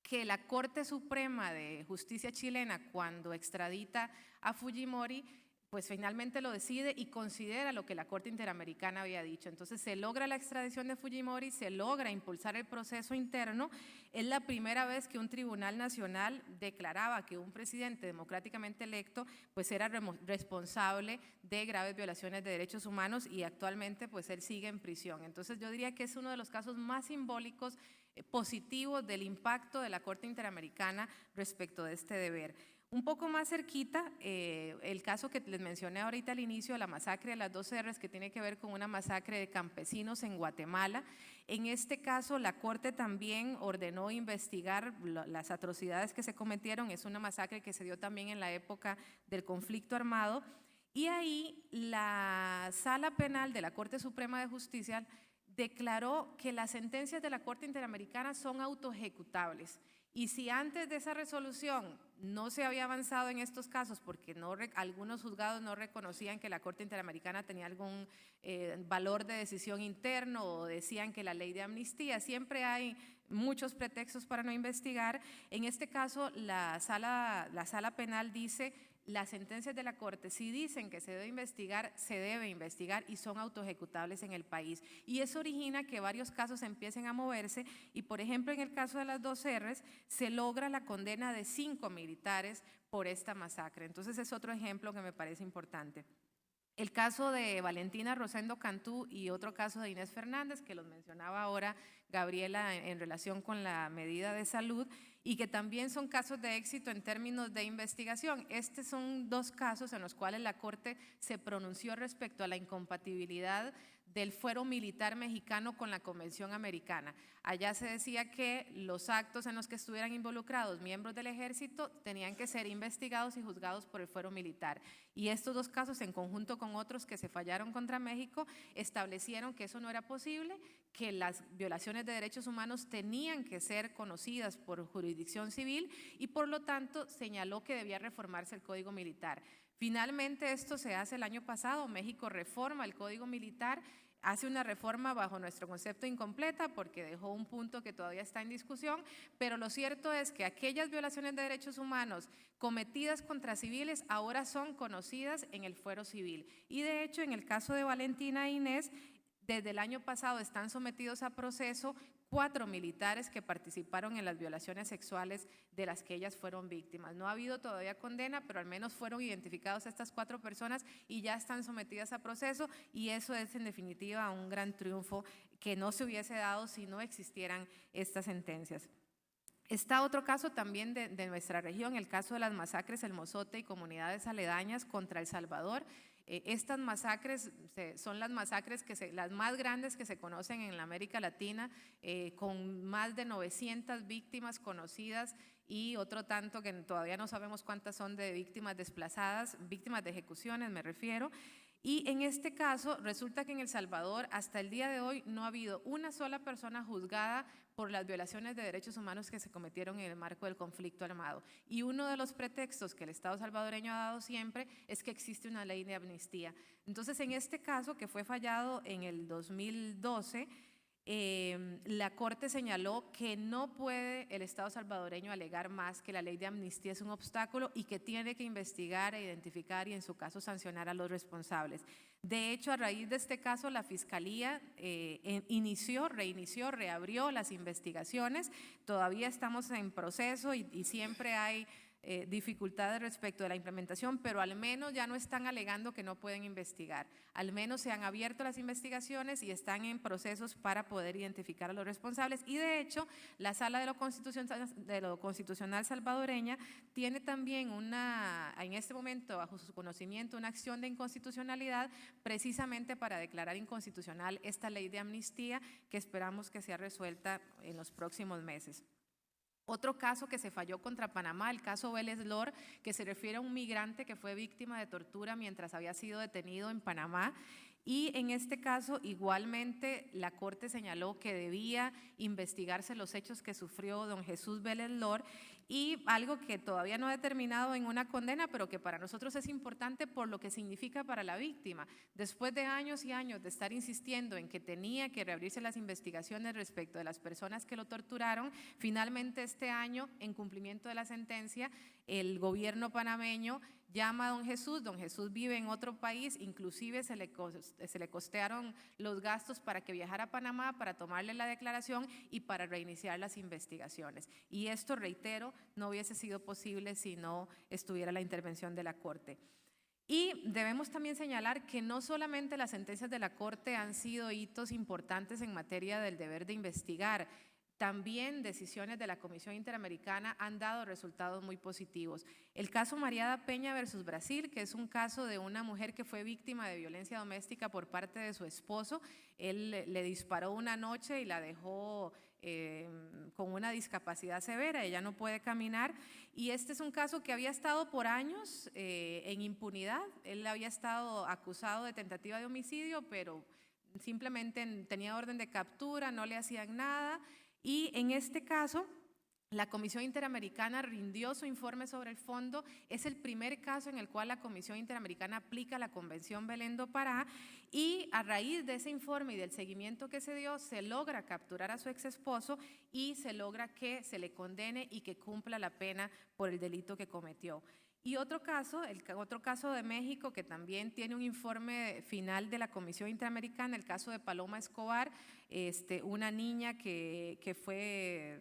que la Corte Suprema de Justicia chilena, cuando extradita a Fujimori, pues finalmente lo decide y considera lo que la Corte Interamericana había dicho. Entonces se logra la extradición de Fujimori, se logra impulsar el proceso interno. Es la primera vez que un tribunal nacional declaraba que un presidente democráticamente electo pues era responsable de graves violaciones de derechos humanos y actualmente pues él sigue en prisión. Entonces yo diría que es uno de los casos más simbólicos, positivos del impacto de la Corte Interamericana respecto de este deber. Un poco más cerquita, el caso que les mencioné ahorita al inicio, la masacre de las 2 R's, que tiene que ver con una masacre de campesinos en Guatemala. En este caso, la Corte también ordenó investigar las atrocidades que se cometieron. Es una masacre que se dio también en la época del conflicto armado. Y ahí la Sala Penal de la Corte Suprema de Justicia declaró que las sentencias de la Corte Interamericana son autoejecutables. Y si antes de esa resolución no se había avanzado en estos casos porque algunos juzgados no reconocían que la Corte Interamericana tenía algún valor de decisión interno o decían que la ley de amnistía, siempre hay muchos pretextos para no investigar. En este caso, la sala penal dice: las sentencias de la Corte, si dicen que se debe investigar y son autoejecutables en el país. Y eso origina que varios casos empiecen a moverse y, por ejemplo, en el caso de las 2 R's, se logra la condena de 5 militares por esta masacre. Entonces es otro ejemplo que me parece importante. El caso de Valentina Rosendo Cantú y otro caso de Inés Fernández, que los mencionaba ahora Gabriela en relación con la medida de salud, y que también son casos de éxito en términos de investigación. Estos son 2 casos en los cuales la Corte se pronunció respecto a la incompatibilidad del fuero militar mexicano con la Convención Americana. Allá se decía que los actos en los que estuvieran involucrados miembros del ejército tenían que ser investigados y juzgados por el fuero militar. Y estos 2 casos, en conjunto con otros que se fallaron contra México, establecieron que eso no era posible, que las violaciones de derechos humanos tenían que ser conocidas por jurisdicción civil y por lo tanto señaló que debía reformarse el Código Militar. Finalmente esto se hace el año pasado, México reforma el Código Militar, hace una reforma bajo nuestro concepto incompleta porque dejó un punto que todavía está en discusión, pero lo cierto es que aquellas violaciones de derechos humanos cometidas contra civiles ahora son conocidas en el fuero civil. Y de hecho, en el caso de Valentina e Inés, desde el año pasado están sometidos a proceso 4 militares que participaron en las violaciones sexuales de las que ellas fueron víctimas. No ha habido todavía condena, pero al menos fueron identificados estas 4 personas y ya están sometidas a proceso, y eso es en definitiva un gran triunfo que no se hubiese dado si no existieran estas sentencias. Está otro caso también de nuestra región, el caso de las masacres El Mozote y comunidades aledañas contra El Salvador. Estas masacres son las masacres las más grandes que se conocen en la América Latina, con más de 900 víctimas conocidas y otro tanto que todavía no sabemos cuántas son de víctimas desplazadas, víctimas de ejecuciones me refiero. Y en este caso resulta que en El Salvador hasta el día de hoy no ha habido una sola persona juzgada por las violaciones de derechos humanos que se cometieron en el marco del conflicto armado. Y uno de los pretextos que el Estado salvadoreño ha dado siempre es que existe una ley de amnistía. Entonces, en este caso, que fue fallado en el 2012, la Corte señaló que no puede el Estado salvadoreño alegar más, que la ley de amnistía es un obstáculo y que tiene que investigar e identificar y en su caso sancionar a los responsables. De hecho, a raíz de este caso, la Fiscalía reabrió las investigaciones. Todavía estamos en proceso y siempre hay dificultades respecto de la implementación, pero al menos ya no están alegando que no pueden investigar. Al menos se han abierto las investigaciones y están en procesos para poder identificar a los responsables. Y de hecho, la Sala de lo Constitucional salvadoreña tiene también en este momento, bajo su conocimiento, una acción de inconstitucionalidad precisamente para declarar inconstitucional esta ley de amnistía que esperamos que sea resuelta en los próximos meses. Otro caso que se falló contra Panamá, el caso Vélez Lor, que se refiere a un migrante que fue víctima de tortura mientras había sido detenido en Panamá. Y en este caso, igualmente, la Corte señaló que debía investigarse los hechos que sufrió don Jesús Vélez Lor, y algo que todavía no ha determinado en una condena, pero que para nosotros es importante por lo que significa para la víctima. Después de años y años de estar insistiendo en que tenía que reabrirse las investigaciones respecto de las personas que lo torturaron, finalmente este año, en cumplimiento de la sentencia, el gobierno panameño llama a don Jesús vive en otro país, inclusive se le costearon los gastos para que viajara a Panamá para tomarle la declaración y para reiniciar las investigaciones. Y esto, reitero, no hubiese sido posible si no estuviera la intervención de la Corte. Y debemos también señalar que no solamente las sentencias de la Corte han sido hitos importantes en materia del deber de investigar, también decisiones de la Comisión Interamericana han dado resultados muy positivos. El caso Mariada Peña versus Brasil, que es un caso de una mujer que fue víctima de violencia doméstica por parte de su esposo. Él le disparó una noche y la dejó con una discapacidad severa, ella no puede caminar, y este es un caso que había estado por años en impunidad. Él había estado acusado de tentativa de homicidio, pero simplemente tenía orden de captura, no le hacían nada. Y en este caso, la Comisión Interamericana rindió su informe sobre el fondo. Es el primer caso en el cual la Comisión Interamericana aplica la Convención Belén do Pará, y a raíz de ese informe y del seguimiento que se dio, se logra capturar a su ex esposo y se logra que se le condene y que cumpla la pena por el delito que cometió. Y otro caso de México, que también tiene un informe final de la Comisión Interamericana, el caso de Paloma Escobar, una niña que fue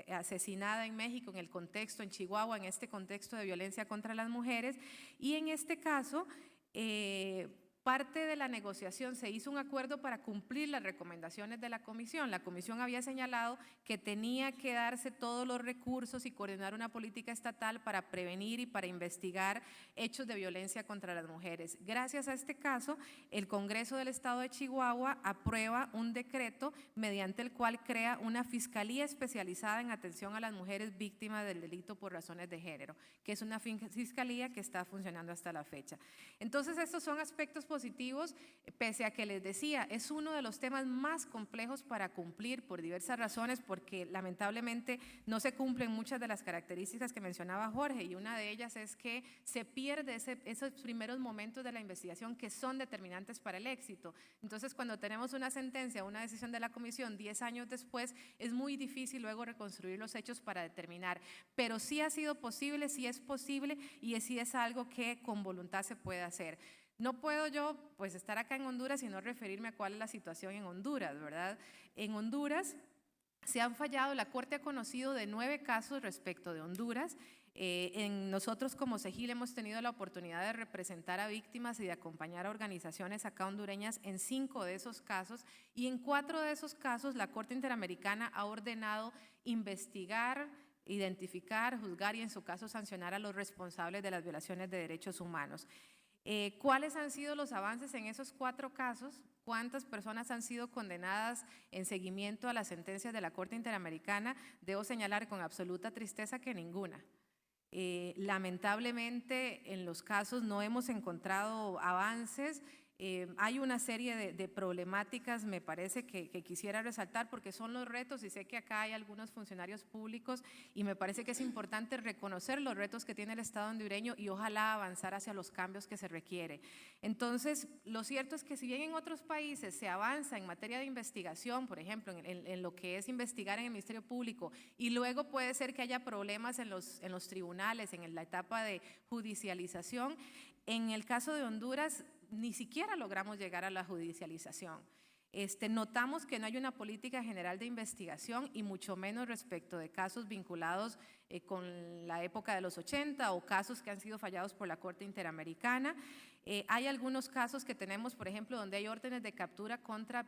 asesinada en México en Chihuahua, en este contexto de violencia contra las mujeres. Y en este caso, parte de la negociación se hizo un acuerdo para cumplir las recomendaciones de la Comisión. La Comisión había señalado que tenía que darse todos los recursos y coordinar una política estatal para prevenir y para investigar hechos de violencia contra las mujeres. Gracias a este caso, el Congreso del Estado de Chihuahua aprueba un decreto mediante el cual crea una fiscalía especializada en atención a las mujeres víctimas del delito por razones de género, que es una fiscalía que está funcionando hasta la fecha. Entonces, estos son aspectos positivos, pese a que les decía, es uno de los temas más complejos para cumplir por diversas razones, porque lamentablemente no se cumplen muchas de las características que mencionaba Jorge, y una de ellas es que se pierde esos primeros momentos de la investigación que son determinantes para el éxito. Entonces, cuando tenemos una sentencia, una decisión de la Comisión 10 años después, es muy difícil luego reconstruir los hechos para determinar, pero sí ha sido posible, sí es posible, y sí es algo que con voluntad se puede hacer. No puedo yo pues estar acá en Honduras y no referirme a cuál es la situación en Honduras, ¿verdad? En Honduras se han fallado, la Corte ha conocido de 9 casos respecto de Honduras. Nosotros como CEGIL hemos tenido la oportunidad de representar a víctimas y de acompañar a organizaciones acá hondureñas en 5 de esos casos, y en 4 de esos casos la Corte Interamericana ha ordenado investigar, identificar, juzgar y en su caso sancionar a los responsables de las violaciones de derechos humanos. ¿Cuáles han sido los avances en esos 4 casos? ¿Cuántas personas han sido condenadas en seguimiento a las sentencias de la Corte Interamericana? Debo señalar con absoluta tristeza que ninguna. Lamentablemente en los casos no hemos encontrado avances. Hay una serie de problemáticas, me parece, que quisiera resaltar porque son los retos, y sé que acá hay algunos funcionarios públicos y me parece que es importante reconocer los retos que tiene el Estado hondureño y ojalá avanzar hacia los cambios que se requiere. Entonces, lo cierto es que si bien en otros países se avanza en materia de investigación, por ejemplo, en lo que es investigar en el Ministerio Público, y luego puede ser que haya problemas en los tribunales, en la etapa de judicialización, en el caso de Honduras ni siquiera logramos llegar a la judicialización. Notamos que no hay una política general de investigación y mucho menos respecto de casos vinculados con la época de los 80 o casos que han sido fallados por la Corte Interamericana. Hay algunos casos que tenemos, por ejemplo, donde hay órdenes de captura contra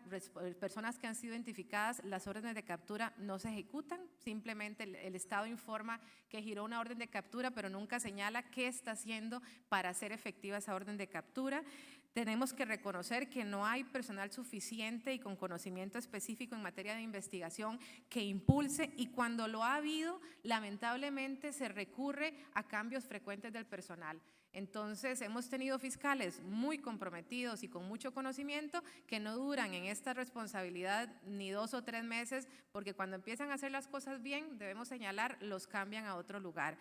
personas que han sido identificadas. Las órdenes de captura no se ejecutan, simplemente el Estado informa que giró una orden de captura, pero nunca señala qué está haciendo para hacer efectiva esa orden de captura. Tenemos que reconocer que no hay personal suficiente y con conocimiento específico en materia de investigación que impulse, y cuando lo ha habido, lamentablemente se recurre a cambios frecuentes del personal. Entonces, hemos tenido fiscales muy comprometidos y con mucho conocimiento que no duran en esta responsabilidad ni 2 o 3 meses, porque cuando empiezan a hacer las cosas bien, debemos señalar, los cambian a otro lugar.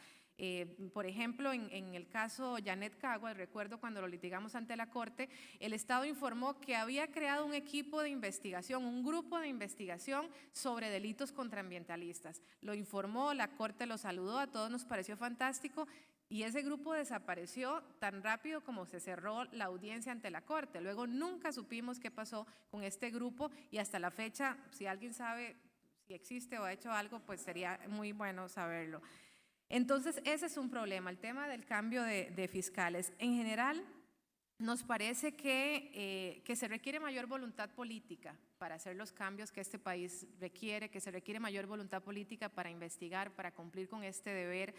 Por ejemplo, en el caso Janet Caguas, recuerdo cuando lo litigamos ante la Corte, el Estado informó que había creado un equipo de investigación, un grupo de investigación sobre delitos contraambientalistas. Lo informó, la Corte lo saludó, a todos nos pareció fantástico, y ese grupo desapareció tan rápido como se cerró la audiencia ante la Corte. Luego nunca supimos qué pasó con este grupo y hasta la fecha, si alguien sabe si existe o ha hecho algo, pues sería muy bueno saberlo. Entonces, ese es un problema, el tema del cambio de fiscales. En general, nos parece que se requiere mayor voluntad política para hacer los cambios que este país requiere, que se requiere mayor voluntad política para investigar, para cumplir con este deber.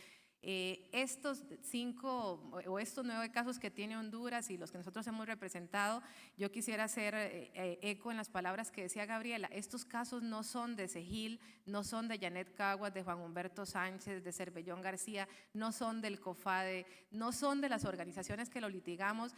Estos 5 o estos 9 casos que tiene Honduras y los que nosotros hemos representado, yo quisiera hacer eco en las palabras que decía Gabriela. Estos casos no son de CEGIL, no son de Janet Caguas, de Juan Humberto Sánchez, de Cervellón García, no son del COFADE, no son de las organizaciones que lo litigamos.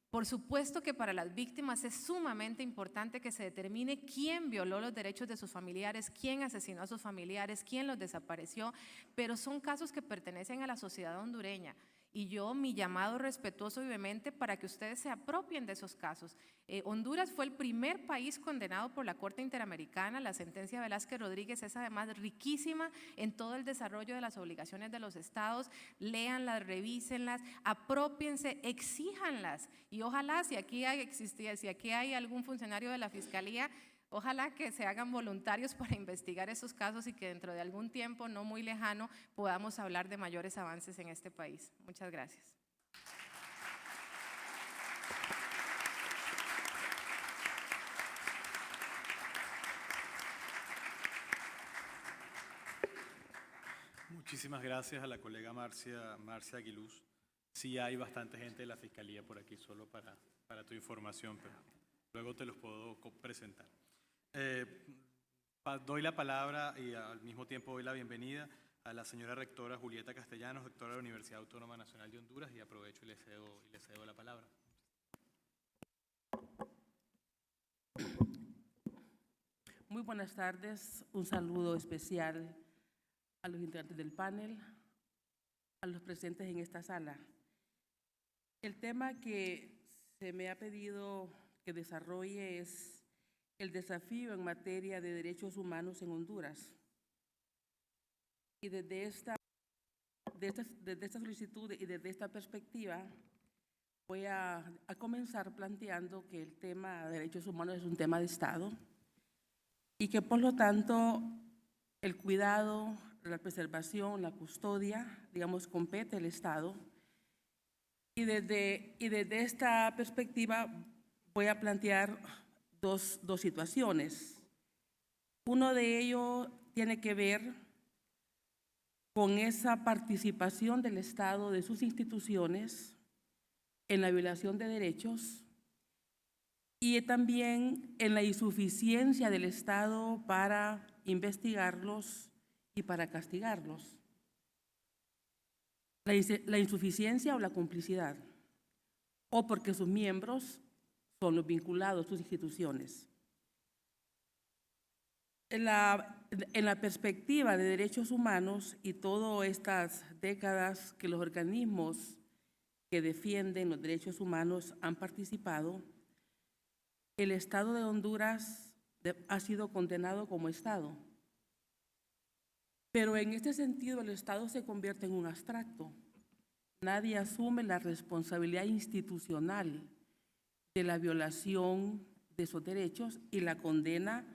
Por supuesto que para las víctimas es sumamente importante que se determine quién violó los derechos de sus familiares, quién asesinó a sus familiares, quién los desapareció, pero son casos que pertenecen a la sociedad hondureña. Y yo, mi llamado respetuoso y vehemente para que ustedes se apropien de esos casos. Honduras fue el primer país condenado por la Corte Interamericana. La sentencia de Velázquez Rodríguez es además riquísima en todo el desarrollo de las obligaciones de los estados. Léanlas, revísenlas, apropiense, exíjanlas. Y ojalá, si aquí hay algún funcionario de la Fiscalía, ojalá que se hagan voluntarios para investigar esos casos y que dentro de algún tiempo no muy lejano podamos hablar de mayores avances en este país. Muchas gracias.
Muchísimas gracias a la colega Marcia Aguiluz. Sí hay bastante gente de la Fiscalía por aquí, solo para tu información, pero luego te los puedo presentar. Doy la palabra y al mismo tiempo doy la bienvenida a la señora rectora Julieta Castellanos, rectora de la Universidad Autónoma Nacional de Honduras, y aprovecho y le cedo la palabra.
Muy buenas tardes, un saludo especial a los integrantes del panel, a los presentes en esta sala. El tema que se me ha pedido que desarrolle es el desafío en materia de derechos humanos en Honduras. Y desde esta solicitud y desde esta perspectiva voy a comenzar planteando que el tema de derechos humanos es un tema de Estado y que por lo tanto el cuidado, la preservación, la custodia, digamos, compete al Estado. Y desde esta perspectiva voy a plantear dos situaciones. Uno de ellos tiene que ver con esa participación del Estado, de sus instituciones, en la violación de derechos y también en la insuficiencia del Estado para investigarlos y para castigarlos. La insuficiencia o la complicidad, o porque sus miembros son los vinculados a sus instituciones. En la perspectiva de derechos humanos y todas estas décadas que los organismos que defienden los derechos humanos han participado, el Estado de Honduras ha sido condenado como Estado. Pero en este sentido el Estado se convierte en un abstracto. Nadie asume la responsabilidad institucional de la violación de esos derechos y la condena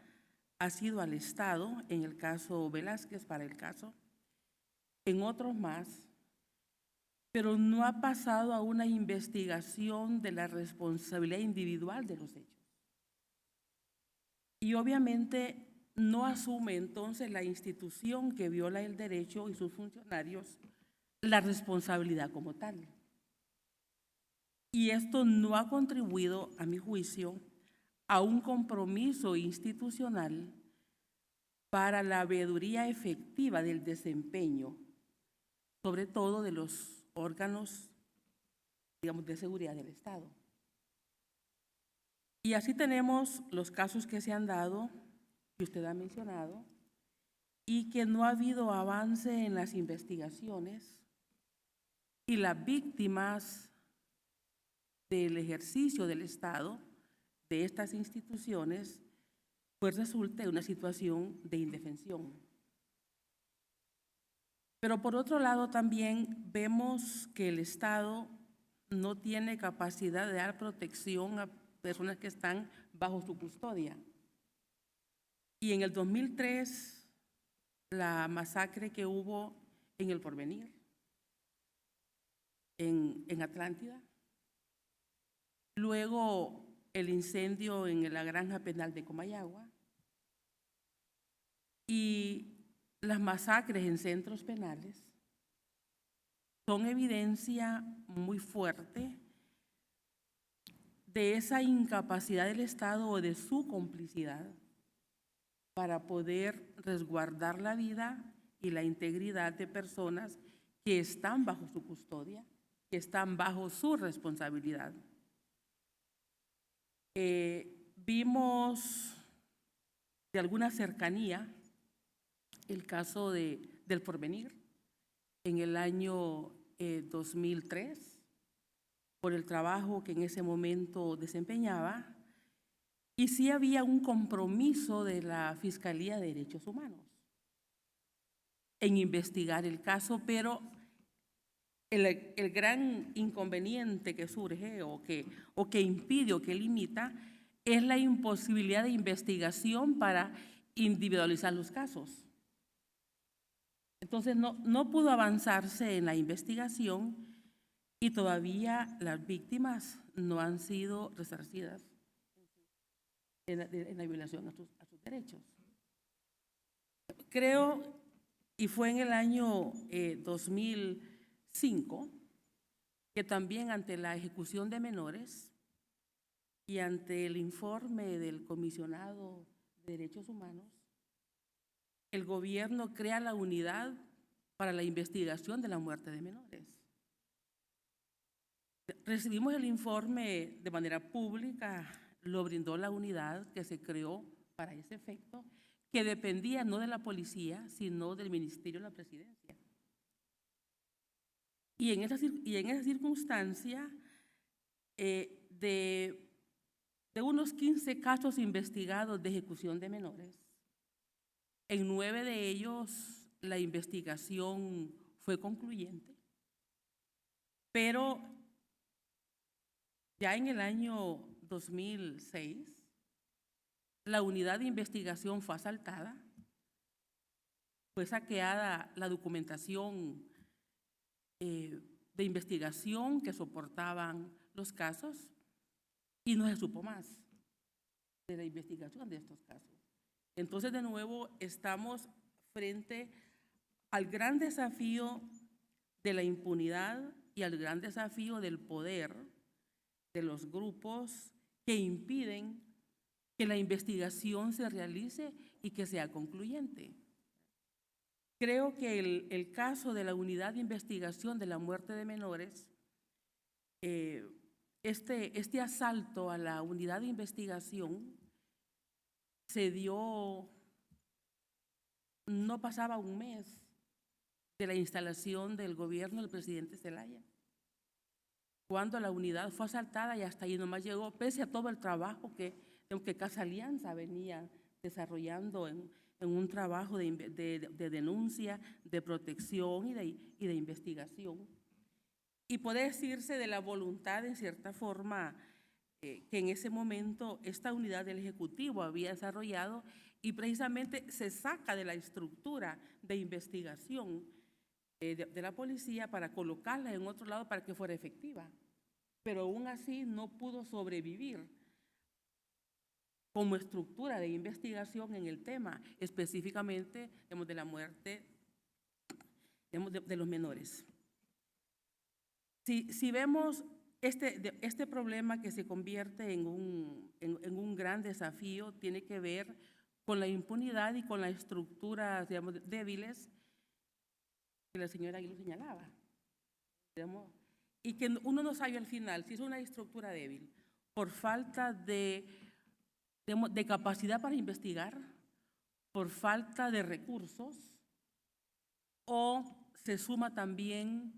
ha sido al Estado, en el caso Velázquez para el caso, en otros más, pero no ha pasado a una investigación de la responsabilidad individual de los hechos. Y obviamente no asume entonces la institución que viola el derecho y sus funcionarios la responsabilidad como tal. Y esto no ha contribuido, a mi juicio, a un compromiso institucional para la veeduría efectiva del desempeño, sobre todo de los órganos, digamos, de seguridad del Estado. Y así tenemos los casos que se han dado, que usted ha mencionado, y que no ha habido avance en las investigaciones y las víctimas del ejercicio del Estado, de estas instituciones, pues resulta en una situación de indefensión. Pero por otro lado también vemos que el Estado no tiene capacidad de dar protección a personas que están bajo su custodia. Y en el 2003, la masacre que hubo en El Porvenir, en Atlántida, luego el incendio en la granja penal de Comayagua y las masacres en centros penales son evidencia muy fuerte de esa incapacidad del Estado o de su complicidad para poder resguardar la vida y la integridad de personas que están bajo su custodia, que están bajo su responsabilidad. Vimos de alguna cercanía el caso del Porvenir en el año 2003, por el trabajo que en ese momento desempeñaba, y sí había un compromiso de la Fiscalía de Derechos Humanos en investigar el caso, pero el gran inconveniente que surge o que impide o que limita es la imposibilidad de investigación para individualizar los casos. Entonces no pudo avanzarse en la investigación y todavía las víctimas no han sido resarcidas en la violación a sus derechos. Creo, y fue en el año 2005, que también ante la ejecución de menores y ante el informe del Comisionado de Derechos Humanos, el gobierno crea la unidad para la investigación de la muerte de menores. Recibimos el informe de manera pública, lo brindó la unidad que se creó para ese efecto, que dependía no de la policía, sino del Ministerio de la Presidencia. Y en esa circunstancia, de unos 15 casos investigados de ejecución de menores, en 9 de ellos la investigación fue concluyente, pero ya en el año 2006, la unidad de investigación fue asaltada fue saqueada la documentación de investigación que soportaban los casos y no se supo más de la investigación de estos casos. Entonces, de nuevo, estamos frente al gran desafío de la impunidad y al gran desafío del poder de los grupos que impiden que la investigación se realice y que sea concluyente. Creo que el caso de la unidad de investigación de la muerte de menores, este asalto a la unidad de investigación se dio, no pasaba un mes de la instalación del gobierno del presidente Zelaya, cuando la unidad fue asaltada y hasta ahí nomás llegó, pese a todo el trabajo que Casa Alianza venía desarrollando en un trabajo de denuncia, de protección y de investigación. Y puede decirse de la voluntad, en cierta forma, que en ese momento esta unidad del Ejecutivo había desarrollado y precisamente se saca de la estructura de investigación de la policía para colocarla en otro lado para que fuera efectiva. Pero aún así no pudo sobrevivir como estructura de investigación en el tema, específicamente de la muerte de los menores. Si vemos este problema que se convierte en un gran desafío, tiene que ver con la impunidad y con las estructuras, débiles que la señora Aguiló señalaba. Y que uno no sabe al final si es una estructura débil por falta de capacidad para investigar, por falta de recursos, o se suma también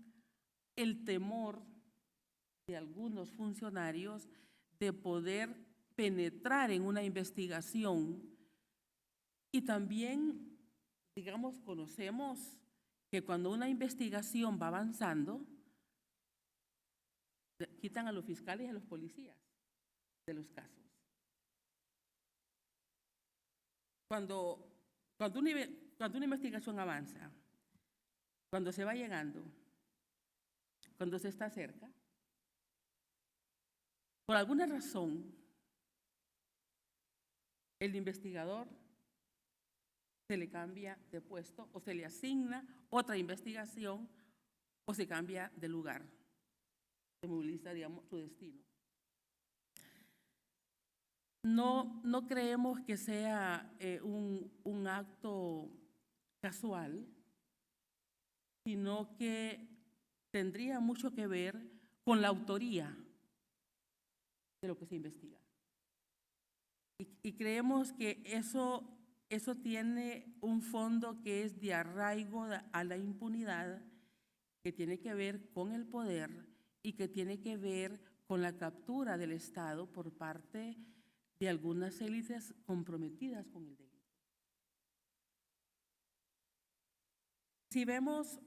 el temor de algunos funcionarios de poder penetrar en una investigación. Y también, digamos, conocemos que cuando una investigación va avanzando, quitan a los fiscales y a los policías de los casos. Cuando una investigación avanza, cuando se va llegando, cuando se está cerca, por alguna razón, el investigador se le cambia de puesto o se le asigna otra investigación o se cambia de lugar, se moviliza, digamos, su destino. No creemos que sea un acto casual, sino que tendría mucho que ver con la autoría de lo que se investiga. Y creemos que eso tiene un fondo que es de arraigo a la impunidad, que tiene que ver con el poder y que tiene que ver con la captura del Estado por parte de algunas élites comprometidas con el delito. Si vemos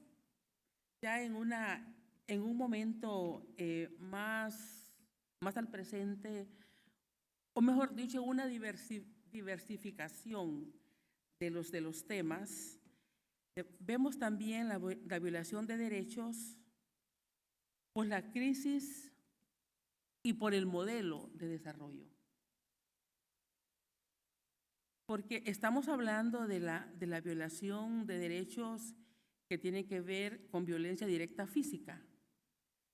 ya en un momento más al presente, o mejor dicho, una diversificación de los temas, vemos también la violación de derechos por la crisis y por el modelo de desarrollo. Porque estamos hablando de la violación de derechos que tiene que ver con violencia directa física,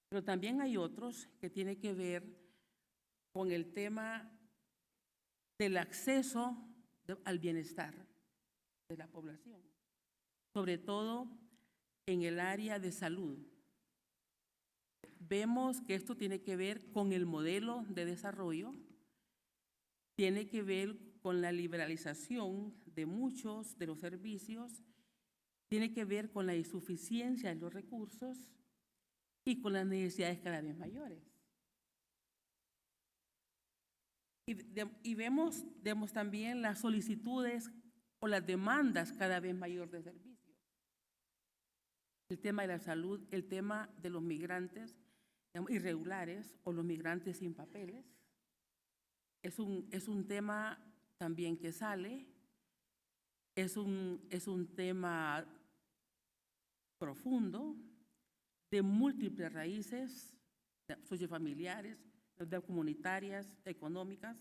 pero también hay otros que tienen que ver con el tema del acceso al bienestar de la población, sobre todo en el área de salud. Vemos que esto tiene que ver con el modelo de desarrollo, tiene que ver con la liberalización de muchos de los servicios, tiene que ver con la insuficiencia de los recursos y con las necesidades cada vez mayores. Y vemos también las solicitudes o las demandas cada vez mayores de servicios. El tema de la salud, el tema de los migrantes irregulares o los migrantes sin papeles, es un tema también que sale. es un tema profundo, de múltiples raíces sociofamiliares, comunitarias, económicas,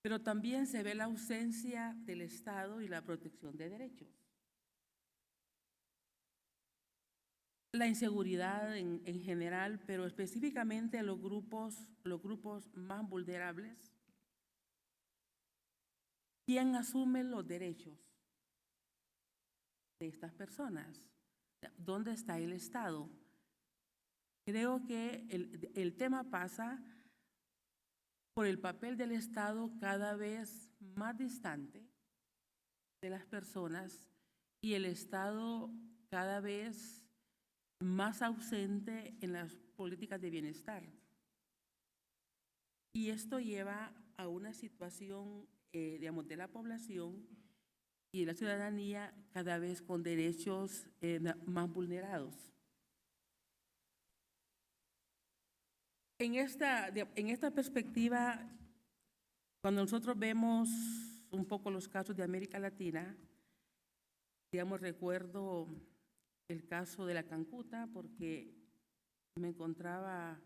pero también se ve la ausencia del Estado y la protección de derechos. La inseguridad en general, pero específicamente los grupos más vulnerables. ¿Quién asume los derechos de estas personas? ¿Dónde está el Estado? Creo que el tema pasa por el papel del Estado cada vez más distante de las personas y el Estado cada vez más ausente en las políticas de bienestar. Y esto lleva a una situación, digamos, de la población y de la ciudadanía cada vez con derechos más vulnerados. En esta perspectiva, cuando nosotros vemos un poco los casos de América Latina, digamos, recuerdo el caso de la Cancuta, porque me encontraba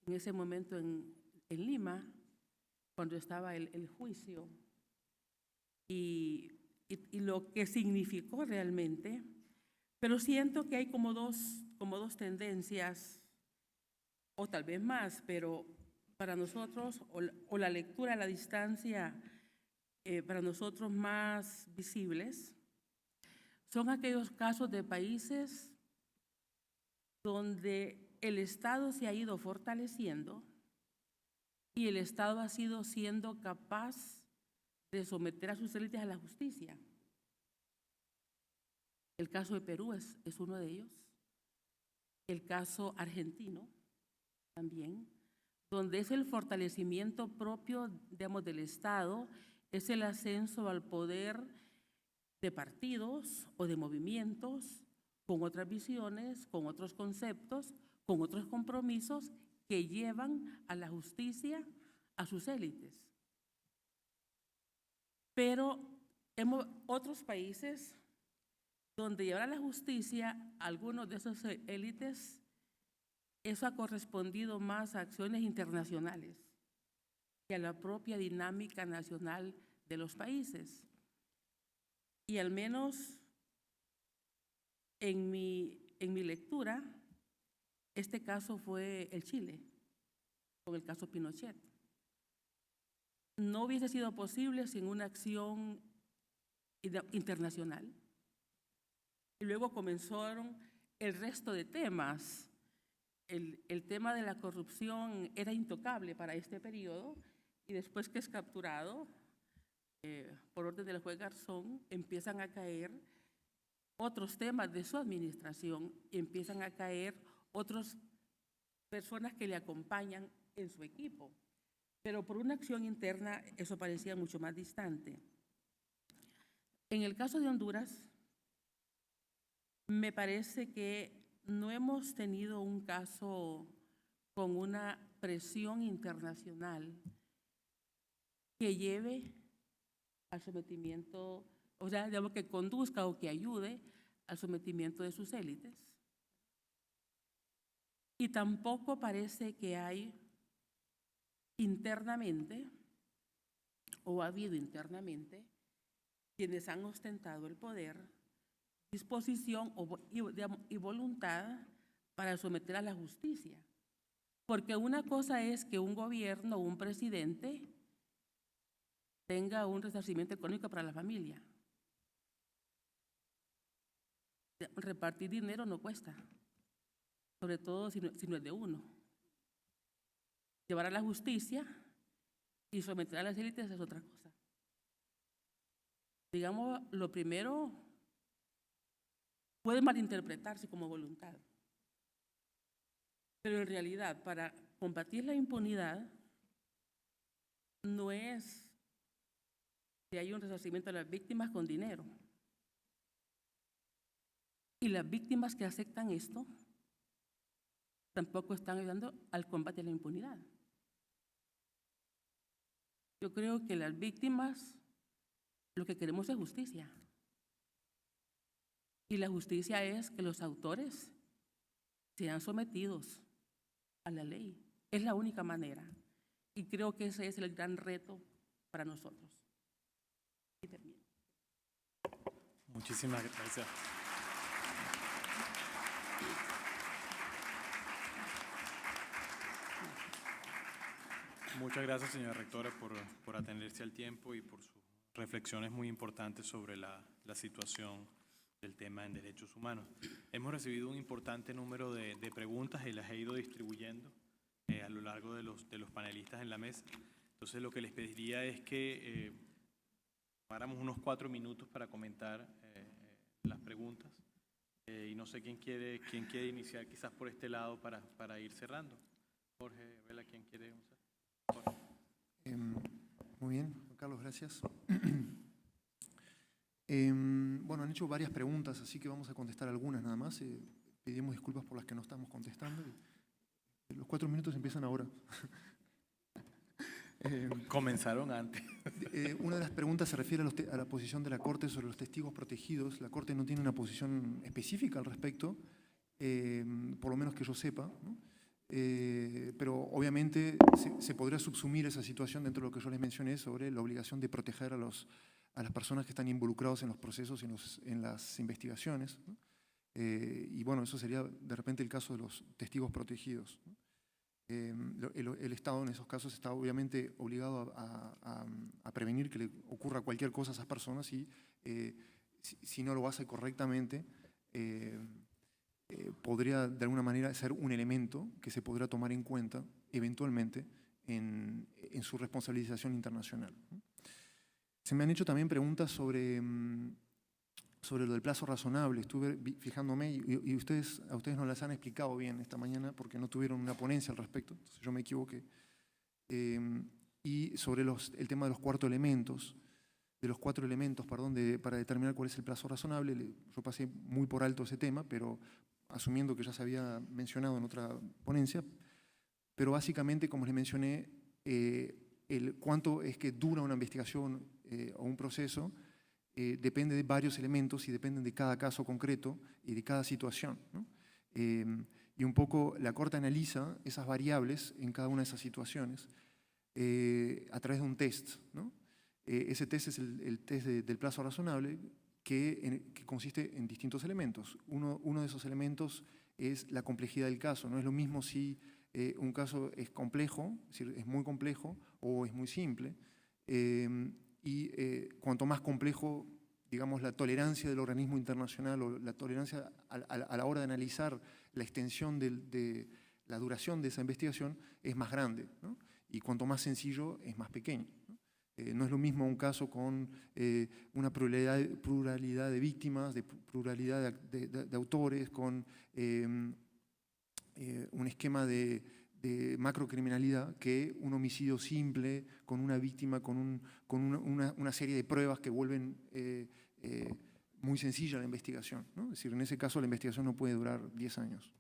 en ese momento en Lima, cuando estaba el juicio, y lo que significó realmente, pero siento que hay como dos tendencias, o tal vez más, pero para nosotros, o la lectura a la distancia, para nosotros más visibles, son aquellos casos de países donde el Estado se ha ido fortaleciendo y el Estado ha sido siendo capaz de someter a sus élites a la justicia. El caso de Perú es uno de ellos. El caso argentino también, donde es el fortalecimiento propio, digamos, del Estado, es el ascenso al poder de partidos o de movimientos con otras visiones, con otros conceptos, con otros compromisos que llevan a la justicia a sus élites. Pero otros países donde llevar a la justicia a algunos de esos élites, eso ha correspondido más a acciones internacionales que a la propia dinámica nacional de los países. Y al menos en mi lectura, este caso fue el Chile, con el caso Pinochet. No hubiese sido posible sin una acción internacional. Y luego comenzaron el resto de temas. El tema de la corrupción era intocable para este periodo, y después que es capturado por orden del juez Garzón, empiezan a caer otros temas de su administración, empiezan a caer otras personas que le acompañan en su equipo. Pero por una acción interna eso parecía mucho más distante. En el caso de Honduras, me parece que no hemos tenido un caso con una presión internacional que lleve al sometimiento, o sea, digamos, que conduzca o que ayude al sometimiento de sus élites. Y tampoco parece que hay internamente, o ha habido internamente, quienes han ostentado el poder, disposición y voluntad para someter a la justicia. Porque una cosa es que un gobierno o un presidente tenga un resarcimiento económico para la familia. Repartir dinero no cuesta, sobre todo si no es de uno. Llevar a la justicia y someter a las élites es otra cosa. Digamos, lo primero puede malinterpretarse como voluntad, pero en realidad para combatir la impunidad no es que haya un resarcimiento a las víctimas con dinero. Y las víctimas que aceptan esto tampoco están ayudando al combate a la impunidad. Yo creo que las víctimas Lo que queremos es justicia. Y la justicia es que los autores sean sometidos a la ley. Es la única manera. Y creo que ese es el gran reto para nosotros. Y termino.
Muchísimas gracias. Muchas gracias, señora rectora, por atenderse al tiempo y por sus reflexiones muy importantes sobre la situación del tema en derechos humanos. Hemos recibido un importante número de preguntas y las he ido distribuyendo a lo largo de los panelistas en la mesa. Entonces, lo que les pediría es que tomáramos unos 4 minutos para comentar las preguntas. Y no sé quién quiere iniciar, quizás por este lado, para ir cerrando. Jorge, Vela, ¿quién quiere usar?
Muy bien, Juan Carlos, gracias. Bueno, han hecho varias preguntas, así que vamos a contestar algunas nada más. Pedimos disculpas por las que no estamos contestando. Los 4 minutos empiezan ahora.
Comenzaron antes.
Una de las preguntas se refiere a la posición de la Corte sobre los testigos protegidos. La Corte no tiene una posición específica al respecto, por lo menos que yo sepa, ¿no? Pero obviamente se podría subsumir esa situación dentro de lo que yo les mencioné sobre la obligación de proteger a las personas que están involucrados en los procesos y en las investigaciones, ¿no? Y bueno, eso sería de repente el caso de los testigos protegidos, ¿no? El Estado en esos casos está obviamente obligado a prevenir que le ocurra cualquier cosa a esas personas y si no lo hace correctamente, podría de alguna manera ser un elemento que se podrá tomar en cuenta eventualmente en su responsabilización internacional. Se me han hecho también preguntas sobre lo del plazo razonable. Estuve fijándome y a ustedes no las han explicado bien esta mañana porque no tuvieron una ponencia al respecto, entonces yo me equivoqué. Y sobre el tema de los 4 elementos, para determinar cuál es el plazo razonable. Yo pasé muy por alto ese tema, pero asumiendo que ya se había mencionado en otra ponencia, pero básicamente, como les mencioné, cuánto es que dura una investigación o un proceso depende de varios elementos y dependen de cada caso concreto y de cada situación, ¿no? Y un poco la Corte analiza esas variables en cada una de esas situaciones a través de un test, ¿no? Ese test es el test del plazo razonable que consiste en distintos elementos. Uno de esos elementos es la complejidad del caso. No es lo mismo si un caso es complejo, es decir, es muy complejo o es muy simple. Cuanto más complejo, digamos, la tolerancia del organismo internacional o la tolerancia a la hora de analizar la extensión de la duración de esa investigación es más grande, ¿no? Y cuanto más sencillo es más pequeño, ¿no? No es lo mismo un caso con una pluralidad de víctimas, de pluralidad de autores, con un esquema de macrocriminalidad que un homicidio simple, con una víctima, con una serie de pruebas que vuelven muy sencilla la investigación, ¿no? Es decir, en ese caso la investigación no puede durar 10 años.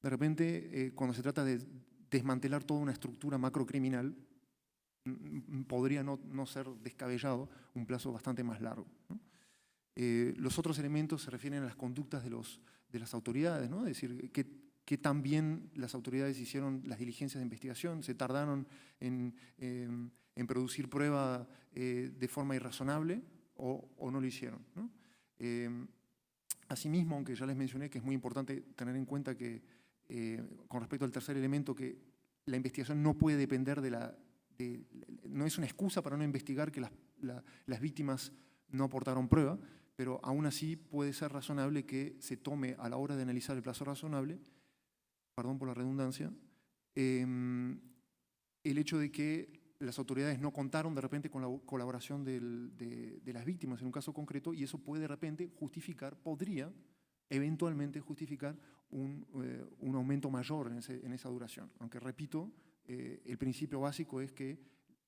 De repente, cuando se trata de desmantelar toda una estructura macrocriminal, podría no ser descabellado un plazo bastante más largo, ¿no? Los otros elementos se refieren a las conductas de las autoridades, ¿no? Es decir, que también las autoridades hicieron las diligencias de investigación, se tardaron en producir prueba de forma irrazonable o no lo hicieron, ¿no? Asimismo, aunque ya les mencioné que es muy importante tener en cuenta que con respecto al tercer elemento, que la investigación no puede depender no es una excusa para no investigar que las víctimas no aportaron prueba, pero aún así puede ser razonable que se tome a la hora de analizar el plazo razonable, perdón por la redundancia, el hecho de que las autoridades no contaron de repente con la colaboración de las víctimas en un caso concreto, y eso puede de repente podría eventualmente justificar un aumento mayor en esa duración. Aunque repito, el principio básico es que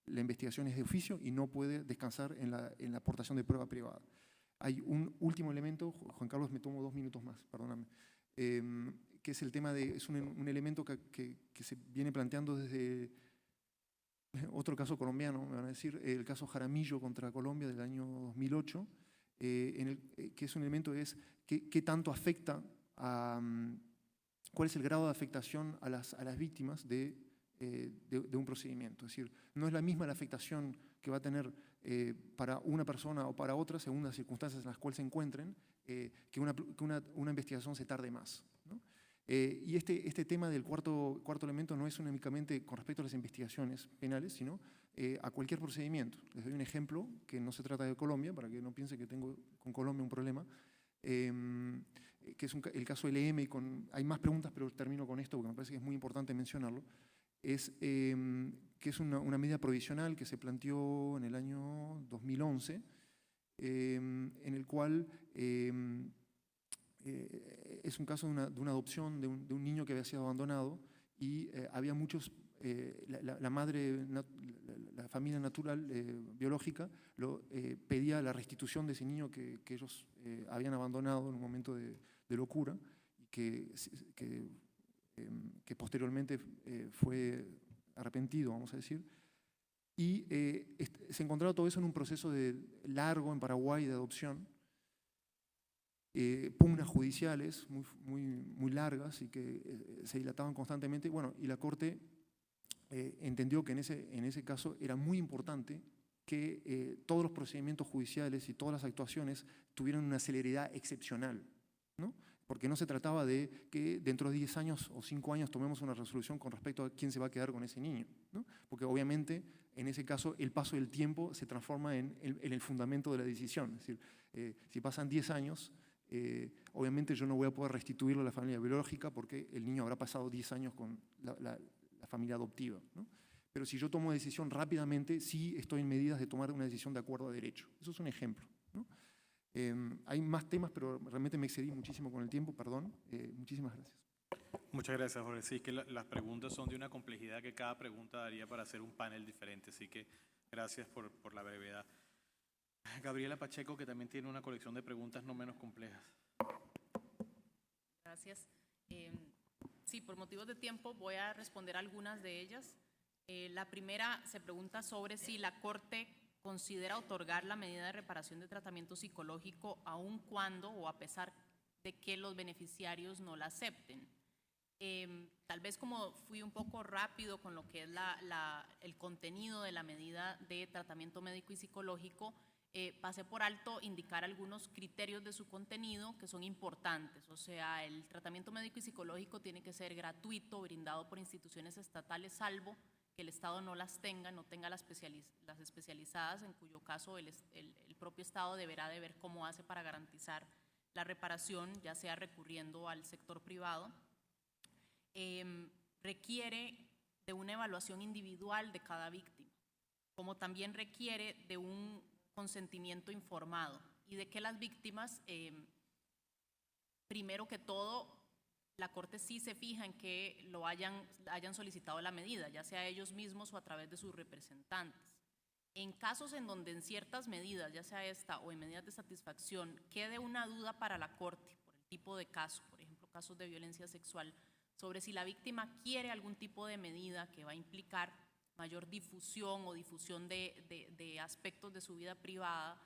la investigación es de oficio y no puede descansar en la aportación de prueba privada. Hay un último elemento, Juan Carlos, me tomo 2 minutos más, perdóname, que es el tema es un elemento que se viene planteando desde otro caso colombiano, me van a decir, el caso Jaramillo contra Colombia del año 2008, que es un elemento es qué tanto afecta a, cuál es el grado de afectación a las víctimas de un procedimiento. Es decir, no es la misma la afectación que va a tener para una persona o para otra, según las circunstancias en las cuales se encuentren, que una investigación se tarde más, ¿no? Y este tema del cuarto elemento no es únicamente con respecto a las investigaciones penales, sino a cualquier procedimiento. Les doy un ejemplo, que no se trata de Colombia, para que no piensen que tengo con Colombia un problema, que es el caso LM, y hay más preguntas, pero termino con esto porque me parece que es muy importante mencionarlo, que es una medida provisional que se planteó en el año 2011, en el cual es un caso de una adopción de un niño que había sido abandonado y había muchos, la madre, la familia natural, biológica, pedía la restitución de ese niño que ellos habían abandonado en un momento de locura y que posteriormente fue arrepentido, vamos a decir. Y se encontraba todo eso en un proceso largo en Paraguay de adopción, pugnas judiciales muy largas y que se dilataban constantemente. Bueno, y la Corte entendió que en ese caso era muy importante que todos los procedimientos judiciales y todas las actuaciones tuvieran una celeridad excepcional, ¿no? Porque no se trataba de que dentro de 10 años o 5 años tomemos una resolución con respecto a quién se va a quedar con ese niño, ¿no? Porque obviamente en ese caso el paso del tiempo se transforma en el fundamento de la decisión. Es decir, si pasan 10 años, obviamente yo no voy a poder restituirlo a la familia biológica porque el niño habrá pasado 10 años con la familia adoptiva, ¿no? Pero si yo tomo decisión rápidamente, sí estoy en medidas de tomar una decisión de acuerdo a derecho. Eso es un ejemplo, ¿no? Hay más temas, pero realmente me excedí muchísimo con el tiempo, perdón. Muchísimas gracias.
Muchas gracias, Jorge. Sí, que las preguntas son de una complejidad que cada pregunta daría para hacer un panel diferente, así que gracias por la brevedad. Gabriela Pacheco, que también tiene una colección de preguntas no menos complejas.
Gracias. Sí, por motivos de tiempo voy a responder algunas de ellas. La primera se pregunta sobre si la Corte considera otorgar la medida de reparación de tratamiento psicológico aun cuando o a pesar de que los beneficiarios no la acepten. Tal vez como fui un poco rápido con lo que es el contenido de la medida de tratamiento médico y psicológico, pasé por alto indicar algunos criterios de su contenido que son importantes. O sea, el tratamiento médico y psicológico tiene que ser gratuito, brindado por instituciones estatales, salvo que el Estado no las tenga, no tenga las especializadas, en cuyo caso el propio Estado deberá de ver cómo hace para garantizar la reparación, ya sea recurriendo al sector privado. Requiere de una evaluación individual de cada víctima, como también requiere de un consentimiento informado y de que las víctimas, primero que todo, la Corte sí se fija en que hayan solicitado la medida, ya sea ellos mismos o a través de sus representantes. En casos en donde en ciertas medidas, ya sea esta o en medidas de satisfacción, quede una duda para la Corte por el tipo de caso, por ejemplo, casos de violencia sexual, sobre si la víctima quiere algún tipo de medida que va a implicar mayor difusión o difusión de aspectos de su vida privada,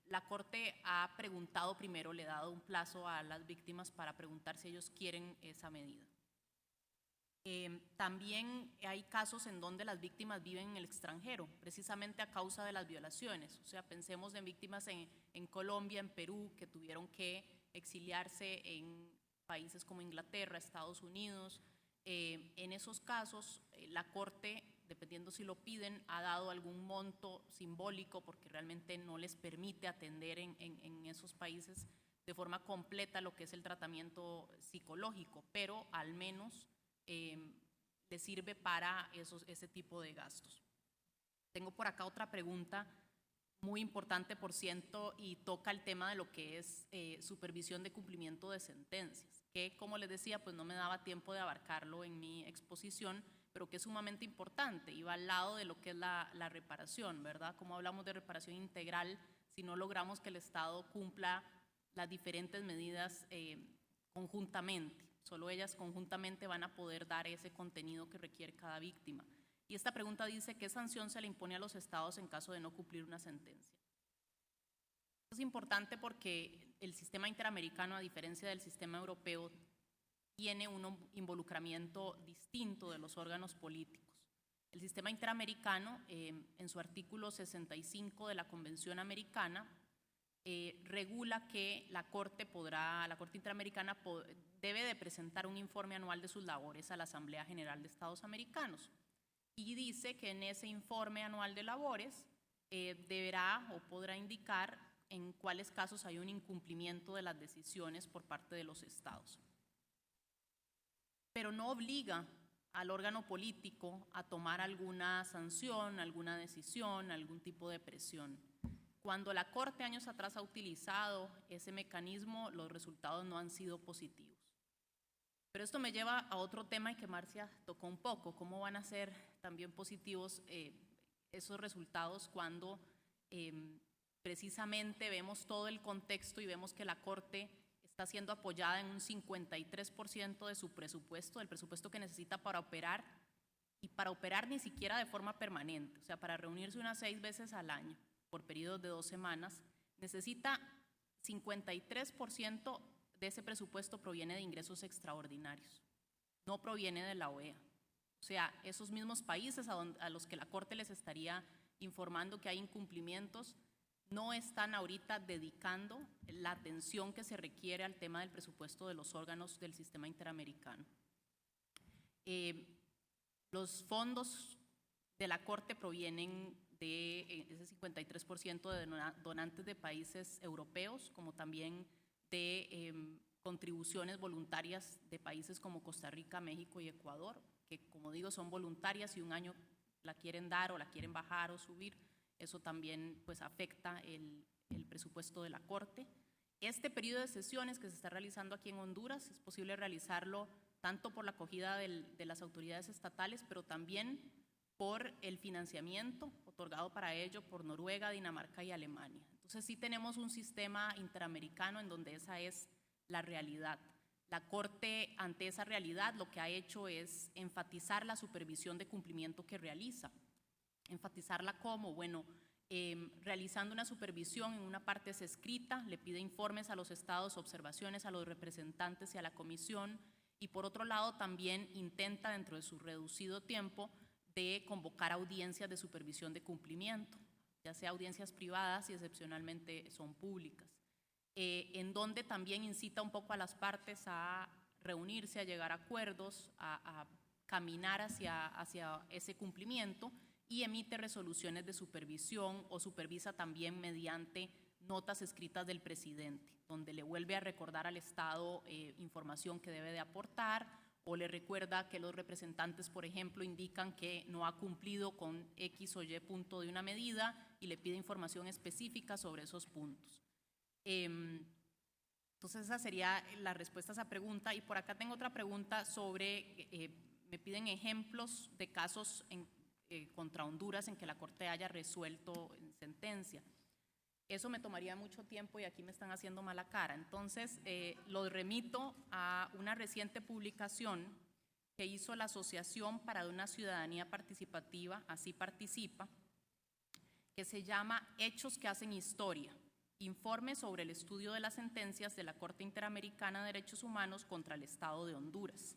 la Corte ha preguntado primero, le ha dado un plazo a las víctimas para preguntar si ellos quieren esa medida. También hay casos en donde las víctimas viven en el extranjero, precisamente a causa de las violaciones. O sea, pensemos en víctimas en Colombia, en Perú, que tuvieron que exiliarse en países como Inglaterra, Estados Unidos. En esos casos, la Corte, dependiendo si lo piden, ha dado algún monto simbólico porque realmente no les permite atender en esos países de forma completa lo que es el tratamiento psicológico, pero al menos les sirve para ese tipo de gastos. Tengo por acá otra pregunta muy importante, por cierto, y toca el tema de lo que es supervisión de cumplimiento de sentencias, que, como les decía, pues no me daba tiempo de abarcarlo en mi exposición, pero que es sumamente importante y va al lado de lo que es la reparación, ¿verdad? Como hablamos de reparación integral, si no logramos que el Estado cumpla las diferentes medidas conjuntamente, solo ellas conjuntamente van a poder dar ese contenido que requiere cada víctima. Y esta pregunta dice, ¿qué sanción se le impone a los estados en caso de no cumplir una sentencia? Es importante porque el sistema interamericano, a diferencia del sistema europeo, tiene un involucramiento distinto de los órganos políticos. El sistema interamericano, en su artículo 65 de la Convención Americana, regula que la Corte Interamericana debe de presentar un informe anual de sus labores a la Asamblea General de Estados Americanos. Y dice que en ese informe anual de labores deberá o podrá indicar en cuáles casos hay un incumplimiento de las decisiones por parte de los estados. Pero no obliga al órgano político a tomar alguna sanción, alguna decisión, algún tipo de presión. Cuando la Corte años atrás ha utilizado ese mecanismo, los resultados no han sido positivos. Pero esto me lleva a otro tema y que Marcia tocó un poco, cómo van a ser también positivos esos resultados cuando precisamente vemos todo el contexto y vemos que la Corte está siendo apoyada en un 53% de su presupuesto, del presupuesto que necesita para operar, y para operar ni siquiera de forma permanente, o sea, para reunirse unas 6 veces al año por periodos de 2 semanas, necesita 53% de ese presupuesto proviene de ingresos extraordinarios, no proviene de la OEA. O sea, esos mismos países a los que la Corte les estaría informando que hay incumplimientos, no están ahorita dedicando la atención que se requiere al tema del presupuesto de los órganos del sistema interamericano. Los fondos de la Corte provienen de ese 53% de donantes de países europeos, como también de contribuciones voluntarias de países como Costa Rica, México y Ecuador, que como digo son voluntarias y un año la quieren dar o la quieren bajar o subir. Eso también pues afecta el presupuesto de la Corte. Este periodo de sesiones que se está realizando aquí en Honduras es posible realizarlo tanto por la acogida de las autoridades estatales, pero también por el financiamiento otorgado para ello por Noruega, Dinamarca y Alemania. Entonces sí tenemos un sistema interamericano en donde esa es la realidad. La Corte, ante esa realidad, lo que ha hecho es enfatizar la supervisión de cumplimiento que realiza. Enfatizarla como, bueno, realizando una supervisión, en una parte es escrita, le pide informes a los estados, observaciones a los representantes y a la comisión, y por otro lado también intenta dentro de su reducido tiempo de convocar audiencias de supervisión de cumplimiento, ya sea audiencias privadas y excepcionalmente son públicas, en donde también incita un poco a las partes a reunirse, a llegar a acuerdos, a caminar hacia ese cumplimiento, y emite resoluciones de supervisión o supervisa también mediante notas escritas del presidente, donde le vuelve a recordar al Estado información que debe de aportar, o le recuerda que los representantes, por ejemplo, indican que no ha cumplido con X o Y punto de una medida y le pide información específica sobre esos puntos. Entonces esa sería la respuesta a esa pregunta. Y por acá tengo otra pregunta sobre, me piden ejemplos de casos contra Honduras en que la Corte haya resuelto en sentencia. Eso me tomaría mucho tiempo y aquí me están haciendo mala cara. Entonces, los remito a una reciente publicación que hizo la Asociación para una Ciudadanía Participativa, Así Participa, que se llama Hechos que hacen historia, informe sobre el estudio de las sentencias de la Corte Interamericana de Derechos Humanos contra el Estado de Honduras,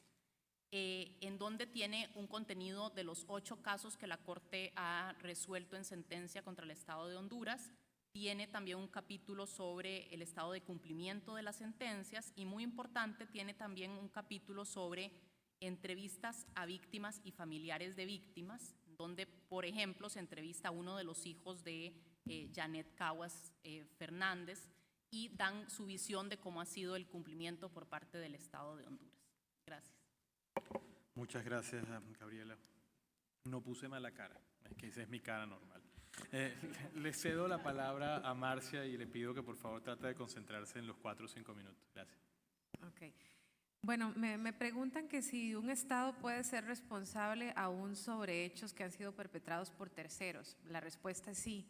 en donde tiene un contenido de los 8 casos que la Corte ha resuelto en sentencia contra el Estado de Honduras. Tiene también un capítulo sobre el estado de cumplimiento de las sentencias y, muy importante, tiene también un capítulo sobre entrevistas a víctimas y familiares de víctimas, donde, por ejemplo, se entrevista a uno de los hijos de Janet Caguas Fernández y dan su visión de cómo ha sido el cumplimiento por parte del Estado de Honduras. Gracias.
Muchas gracias, Gabriela. No puse mala cara, es que esa es mi cara normal. Le cedo la palabra a Marcia y le pido que por favor trate de concentrarse en los 4 o 5 minutos. Gracias.
Ok. Bueno, me preguntan que si un Estado puede ser responsable aún sobre hechos que han sido perpetrados por terceros. La respuesta es sí.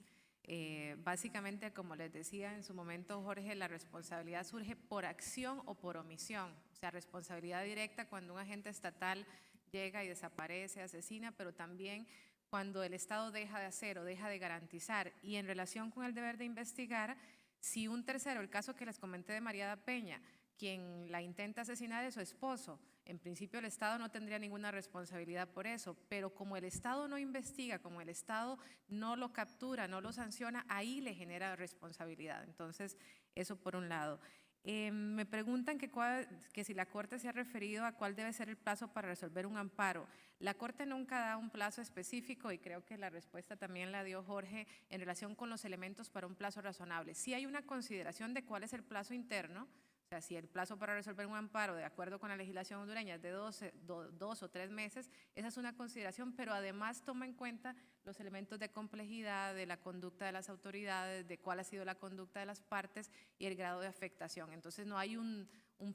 Básicamente, como les decía en su momento Jorge, la responsabilidad surge por acción o por omisión. O sea, responsabilidad directa cuando un agente estatal llega y desaparece, asesina, pero también cuando el Estado deja de hacer o deja de garantizar. Y en relación con el deber de investigar, si un tercero, el caso que les comenté de María da Peña, quien la intenta asesinar es su esposo, en principio el Estado no tendría ninguna responsabilidad por eso, pero como el Estado no investiga, como el Estado no lo captura, no lo sanciona, ahí le genera responsabilidad. Entonces, eso por un lado. Me preguntan que si la Corte se ha referido a cuál debe ser el plazo para resolver un amparo. La Corte nunca da un plazo específico y creo que la respuesta también la dio Jorge en relación con los elementos para un plazo razonable. Sí hay una consideración de cuál es el plazo interno, o sea, si el plazo para resolver un amparo, de acuerdo con la legislación hondureña, es de 2 o 3 meses, esa es una consideración, pero además toma en cuenta los elementos de complejidad, de la conducta de las autoridades, de cuál ha sido la conducta de las partes y el grado de afectación. Entonces no hay un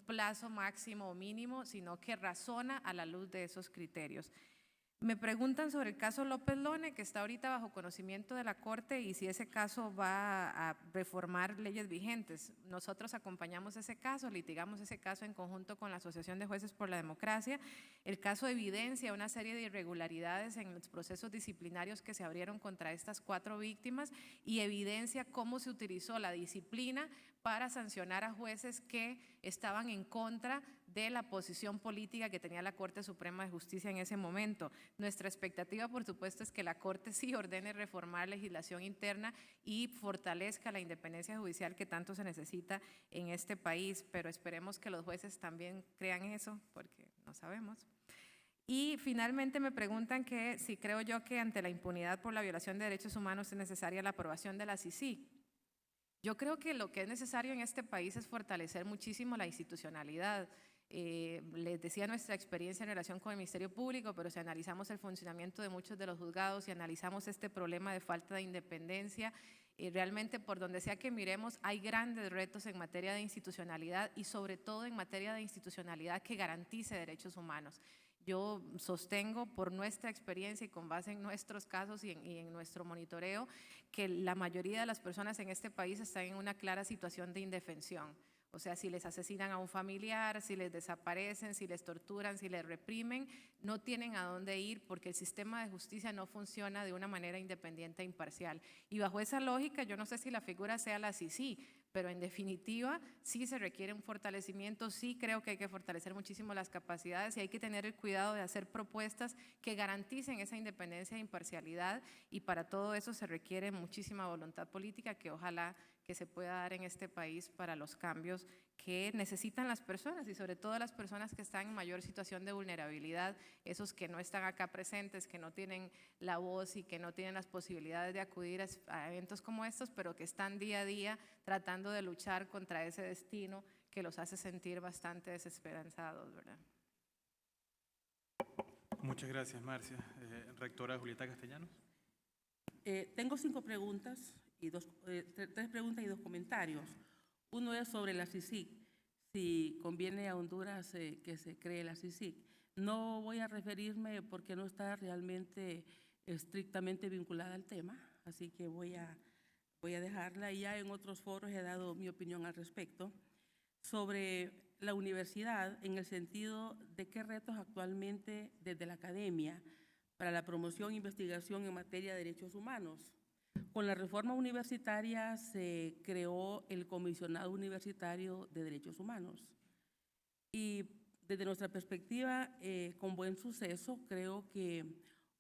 plazo máximo o mínimo, sino que razona a la luz de esos criterios. Me preguntan sobre el caso López Lone, que está ahorita bajo conocimiento de la Corte y si ese caso va a reformar leyes vigentes. Nosotros acompañamos ese caso, litigamos ese caso en conjunto con la Asociación de Jueces por la Democracia. El caso evidencia una serie de irregularidades en los procesos disciplinarios que se abrieron contra estas 4 víctimas y evidencia cómo se utilizó la disciplina para sancionar a jueces que estaban en contra de la posición política que tenía la Corte Suprema de Justicia en ese momento. Nuestra expectativa, por supuesto, es que la Corte sí ordene reformar legislación interna y fortalezca la independencia judicial que tanto se necesita en este país, pero esperemos que los jueces también crean eso, porque no sabemos. Y finalmente me preguntan que si creo yo que ante la impunidad por la violación de derechos humanos es necesaria la aprobación de la CICIG. Yo creo que lo que es necesario en este país es fortalecer muchísimo la institucionalidad. Les decía nuestra experiencia en relación con el Ministerio Público, pero si analizamos el funcionamiento de muchos de los juzgados y analizamos este problema de falta de independencia, realmente por donde sea que miremos hay grandes retos en materia de institucionalidad y sobre todo en materia de institucionalidad que garantice derechos humanos. Yo sostengo por nuestra experiencia y con base en nuestros casos y en nuestro monitoreo que la mayoría de las personas en este país están en una clara situación de indefensión. O sea, si les asesinan a un familiar, si les desaparecen, si les torturan, si les reprimen, no tienen a dónde ir porque el sistema de justicia no funciona de una manera independiente e imparcial. Y bajo esa lógica, yo no sé si la figura sea la CICIG, pero en definitiva sí se requiere un fortalecimiento, sí creo que hay que fortalecer muchísimo las capacidades y hay que tener el cuidado de hacer propuestas que garanticen esa independencia e imparcialidad y para todo eso se requiere muchísima voluntad política que ojalá que se pueda dar en este país para los cambios que necesitan las personas y sobre todo las personas que están en mayor situación de vulnerabilidad, esos que no están acá presentes, que no tienen la voz y que no tienen las posibilidades de acudir a eventos como estos, pero que están día a día tratando de luchar contra ese destino que los hace sentir bastante desesperanzados, ¿verdad?
Muchas gracias, Marcia. Rectora Julieta Castellanos.
Tengo 5 preguntas y 3 preguntas y 2 comentarios. Uno es sobre la CICIG, si conviene a Honduras que se cree la CICIG. No voy a referirme porque no está realmente estrictamente vinculada al tema, así que voy a dejarla. Y ya en otros foros he dado mi opinión al respecto sobre la universidad en el sentido de qué retos actualmente desde la academia para la promoción e investigación en materia de derechos humanos. Con la reforma universitaria se creó el Comisionado Universitario de Derechos Humanos y desde nuestra perspectiva, con buen suceso, creo que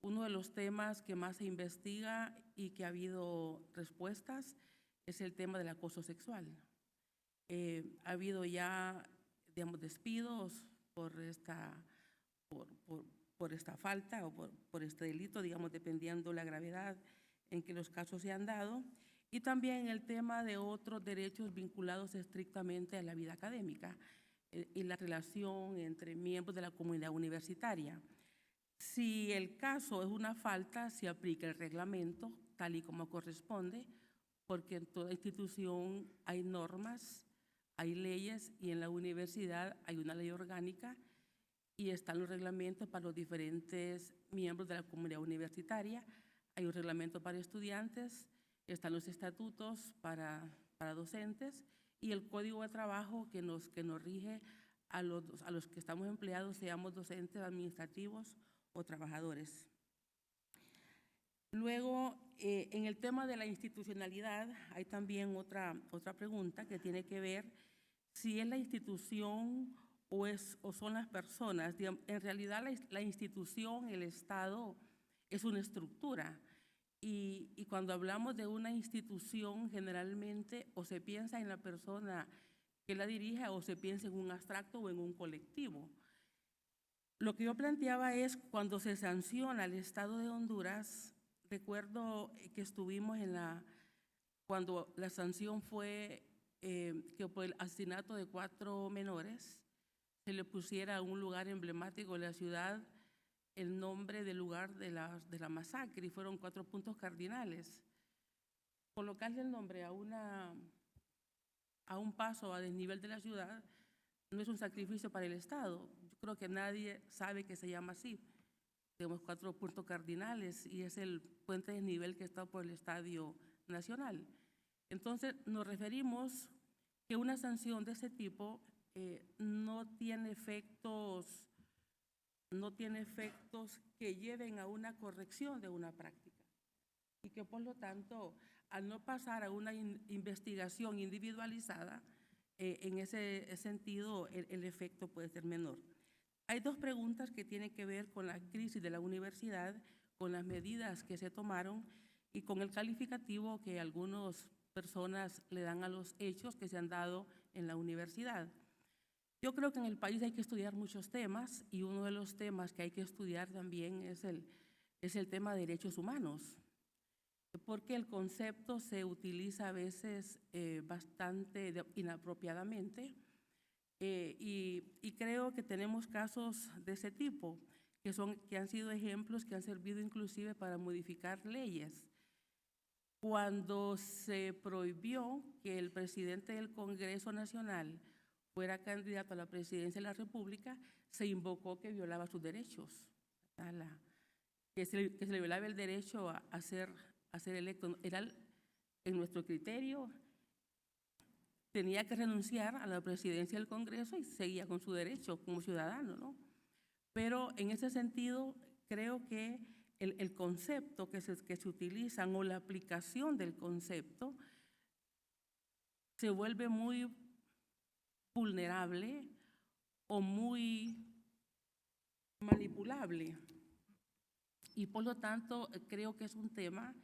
uno de los temas que más se investiga y que ha habido respuestas es el tema del acoso sexual. Ha habido ya, digamos, despidos por esta falta o por este delito, digamos, dependiendo la gravedad en que los casos se han dado, y también el tema de otros derechos vinculados estrictamente a la vida académica y la relación entre miembros de la comunidad universitaria. Si el caso es una falta, se aplica el reglamento tal y como corresponde, porque en toda institución hay normas, hay leyes, y en la universidad hay una ley orgánica y están los reglamentos para los diferentes miembros de la comunidad universitaria. Hay un reglamento para estudiantes, están los estatutos para docentes y el código de trabajo que nos rige a los que estamos empleados, seamos docentes, administrativos o trabajadores. Luego, en el tema de la institucionalidad, hay también otra pregunta que tiene que ver si es la institución o son las personas. En realidad, la institución, el Estado, es una estructura. Y cuando hablamos de una institución, generalmente o se piensa en la persona que la dirige o se piensa en un abstracto o en un colectivo. Lo que yo planteaba es cuando se sanciona el Estado de Honduras, recuerdo que estuvimos cuando la sanción fue que por el asesinato de 4 menores se le pusiera a un lugar emblemático de la ciudad el nombre del lugar de la masacre, y fueron 4 puntos cardinales. Colocarle el nombre a un paso a desnivel de la ciudad no es un sacrificio para el Estado. Yo creo que nadie sabe que se llama así. Tenemos 4 puntos cardinales y es el puente de desnivel que está por el Estadio Nacional. Entonces, nos referimos que una sanción de ese tipo no tiene efectos que lleven a una corrección de una práctica y que, por lo tanto, al no pasar a una investigación individualizada, en ese sentido el efecto puede ser menor. Hay 2 preguntas que tienen que ver con la crisis de la universidad, con las medidas que se tomaron y con el calificativo que algunas personas le dan a los hechos que se han dado en la universidad. Yo creo que en el país hay que estudiar muchos temas y uno de los temas que hay que estudiar también es el tema de derechos humanos, porque el concepto se utiliza a veces bastante inapropiadamente y creo que tenemos casos de ese tipo que han sido ejemplos que han servido inclusive para modificar leyes. Cuando se prohibió que el presidente del Congreso Nacional fuera candidato a la presidencia de la República, se invocó que violaba sus derechos, que se le violaba el derecho a ser electo. En nuestro criterio, tenía que renunciar a la presidencia del Congreso y seguía con su derecho como ciudadano, ¿no? Pero en ese sentido, creo que el concepto que se utilizan o la aplicación del concepto se vuelve muy vulnerable o muy manipulable. Y por lo tanto, creo que es un tema,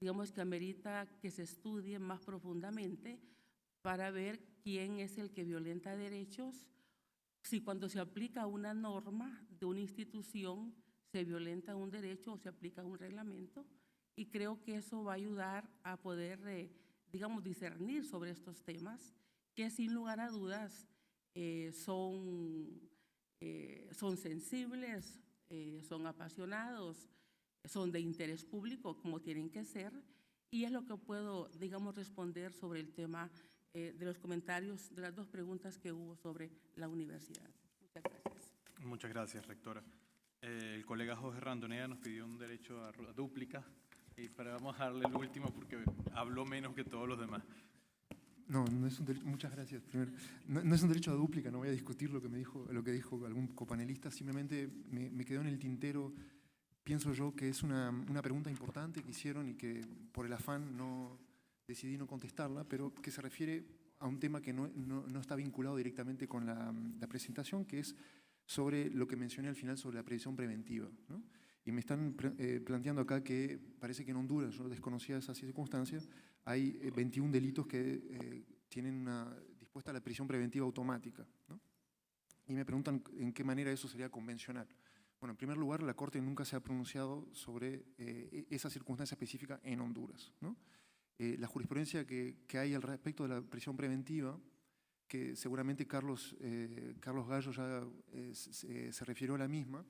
digamos, que amerita que se estudie más profundamente para ver quién es el que violenta derechos, si cuando se aplica una norma de una institución se violenta un derecho o se aplica un reglamento. Y creo que eso va a ayudar a poder, digamos, discernir sobre estos temas que sin lugar a dudas son sensibles, son apasionados, son de interés público como tienen que ser, y es lo que puedo, digamos, responder sobre el tema de los comentarios de las 2 preguntas que hubo sobre la universidad. Muchas gracias.
Muchas gracias, rectora. El colega Jorge Randonea nos pidió un derecho a dúplica, pero vamos a darle el último porque habló menos que todos los demás.
No, no es un derecho, muchas gracias. Primero, no es un derecho a dúplica, no voy a discutir lo que dijo algún copanelista, simplemente me quedó en el tintero, pienso yo que es una pregunta importante que hicieron y que por el afán decidí no contestarla, pero que se refiere a un tema que no está vinculado directamente con la presentación, que es sobre lo que mencioné al final sobre la previsión preventiva, ¿no? Y me están planteando acá que parece que en Honduras, yo desconocía esa circunstancia, hay 21 delitos que tienen dispuesta la prisión preventiva automática, ¿no? Y me preguntan en qué manera eso sería convencional. Bueno, en primer lugar, la Corte nunca se ha pronunciado sobre esa circunstancia específica en Honduras, ¿no? La jurisprudencia que hay al respecto de la prisión preventiva, que seguramente Carlos Gallo ya se refirió a la misma,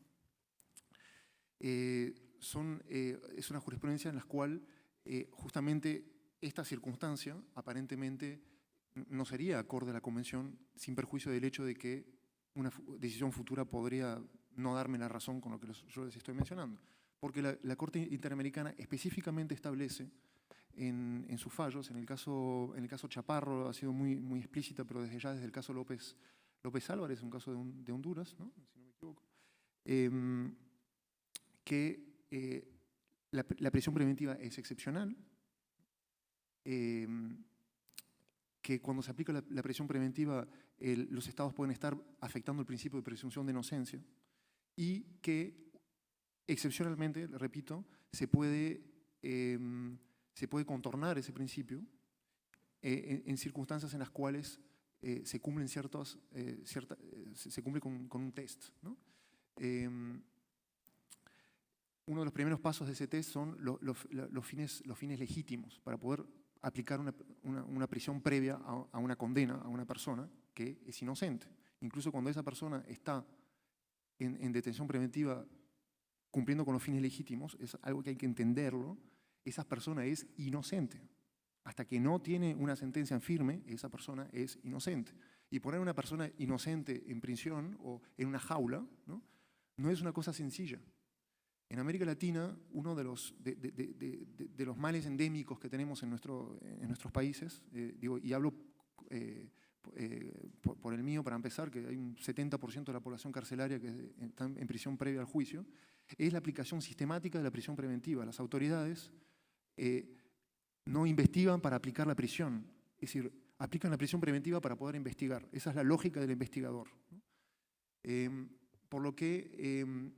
es una jurisprudencia en la cual justamente esta circunstancia aparentemente no sería acorde a la Convención, sin perjuicio del hecho de que una decisión futura podría no darme la razón con lo que yo les estoy mencionando. Porque la Corte Interamericana específicamente establece en sus fallos, en el caso Chaparro ha sido muy explícita, pero desde el caso López López Álvarez, un caso de Honduras, ¿no? Si no me equivoco, que la prisión preventiva es excepcional, que cuando se aplica la prisión preventiva los estados pueden estar afectando el principio de presunción de inocencia y que excepcionalmente, repito, se puede contornar ese principio en circunstancias en las cuales se cumplen se cumple con un test, ¿no? Uno de los primeros pasos de ese test son los fines legítimos para poder aplicar una prisión previa a una condena a una persona que es inocente. Incluso cuando esa persona está en detención preventiva cumpliendo con los fines legítimos, es algo que hay que entenderlo, esa persona es inocente. Hasta que no tiene una sentencia firme, esa persona es inocente. Y poner a una persona inocente en prisión o en una jaula, no es una cosa sencilla. En América Latina, uno de los males endémicos que tenemos en nuestros países, y hablo por el mío para empezar, que hay un 70% de la población carcelaria que está en prisión previa al juicio, es la aplicación sistemática de la prisión preventiva. Las autoridades no investigan para aplicar la prisión, es decir, aplican la prisión preventiva para poder investigar. Esa es la lógica del investigador, ¿no? Por lo que,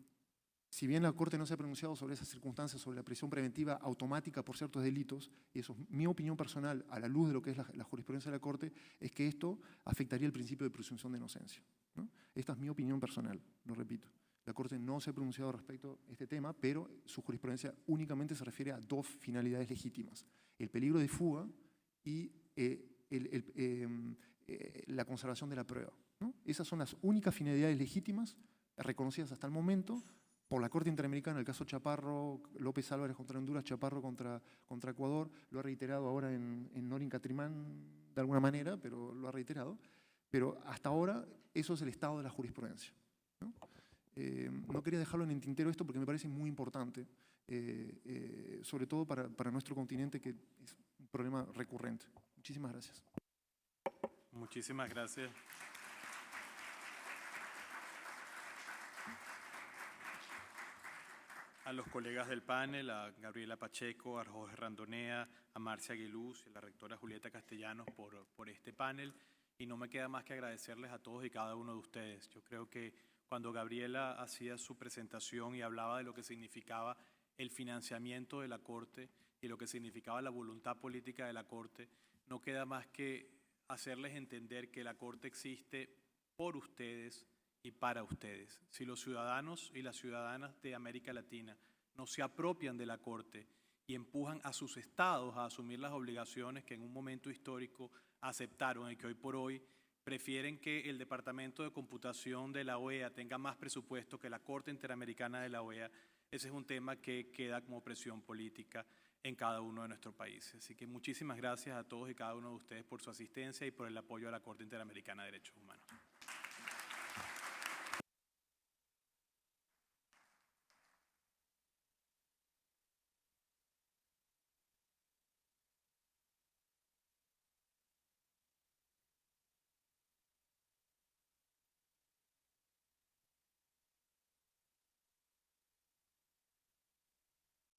si bien la Corte no se ha pronunciado sobre esas circunstancias, sobre la prisión preventiva automática por ciertos delitos, y eso es mi opinión personal a la luz de lo que es la jurisprudencia de la Corte, es que esto afectaría el principio de presunción de inocencia, ¿no? Esta es mi opinión personal, lo repito. La Corte no se ha pronunciado respecto a este tema, pero su jurisprudencia únicamente se refiere a dos finalidades legítimas: el peligro de fuga y la conservación de la prueba, ¿no? Esas son las únicas finalidades legítimas reconocidas hasta el momento por la Corte Interamericana. El caso Chaparro, López Álvarez contra Honduras, Chaparro contra Ecuador, lo ha reiterado ahora en Norin Catrimán de alguna manera, pero lo ha reiterado. Pero hasta ahora eso es el estado de la jurisprudencia, ¿no? No quería dejarlo en el tintero esto porque me parece muy importante, sobre todo para nuestro continente, que es un problema recurrente. Muchísimas gracias.
Muchísimas gracias. A los colegas del panel, a Gabriela Pacheco, a Jorge Randonea, a Marcia Aguiluz y a la rectora Julieta Castellanos por este panel. Y no me queda más que agradecerles a todos y cada uno de ustedes. Yo creo que cuando Gabriela hacía su presentación y hablaba de lo que significaba el financiamiento de la Corte y lo que significaba la voluntad política de la Corte, no queda más que hacerles entender que la Corte existe por ustedes y para ustedes. Si los ciudadanos y las ciudadanas de América Latina no se apropian de la Corte y empujan a sus estados a asumir las obligaciones que en un momento histórico aceptaron y que hoy por hoy prefieren que el Departamento de Computación de la OEA tenga más presupuesto que la Corte Interamericana de la OEA, ese es un tema que queda como presión política en cada uno de nuestros países. Así que muchísimas gracias a todos y cada uno de ustedes por su asistencia y por el apoyo a la Corte Interamericana de Derechos Humanos.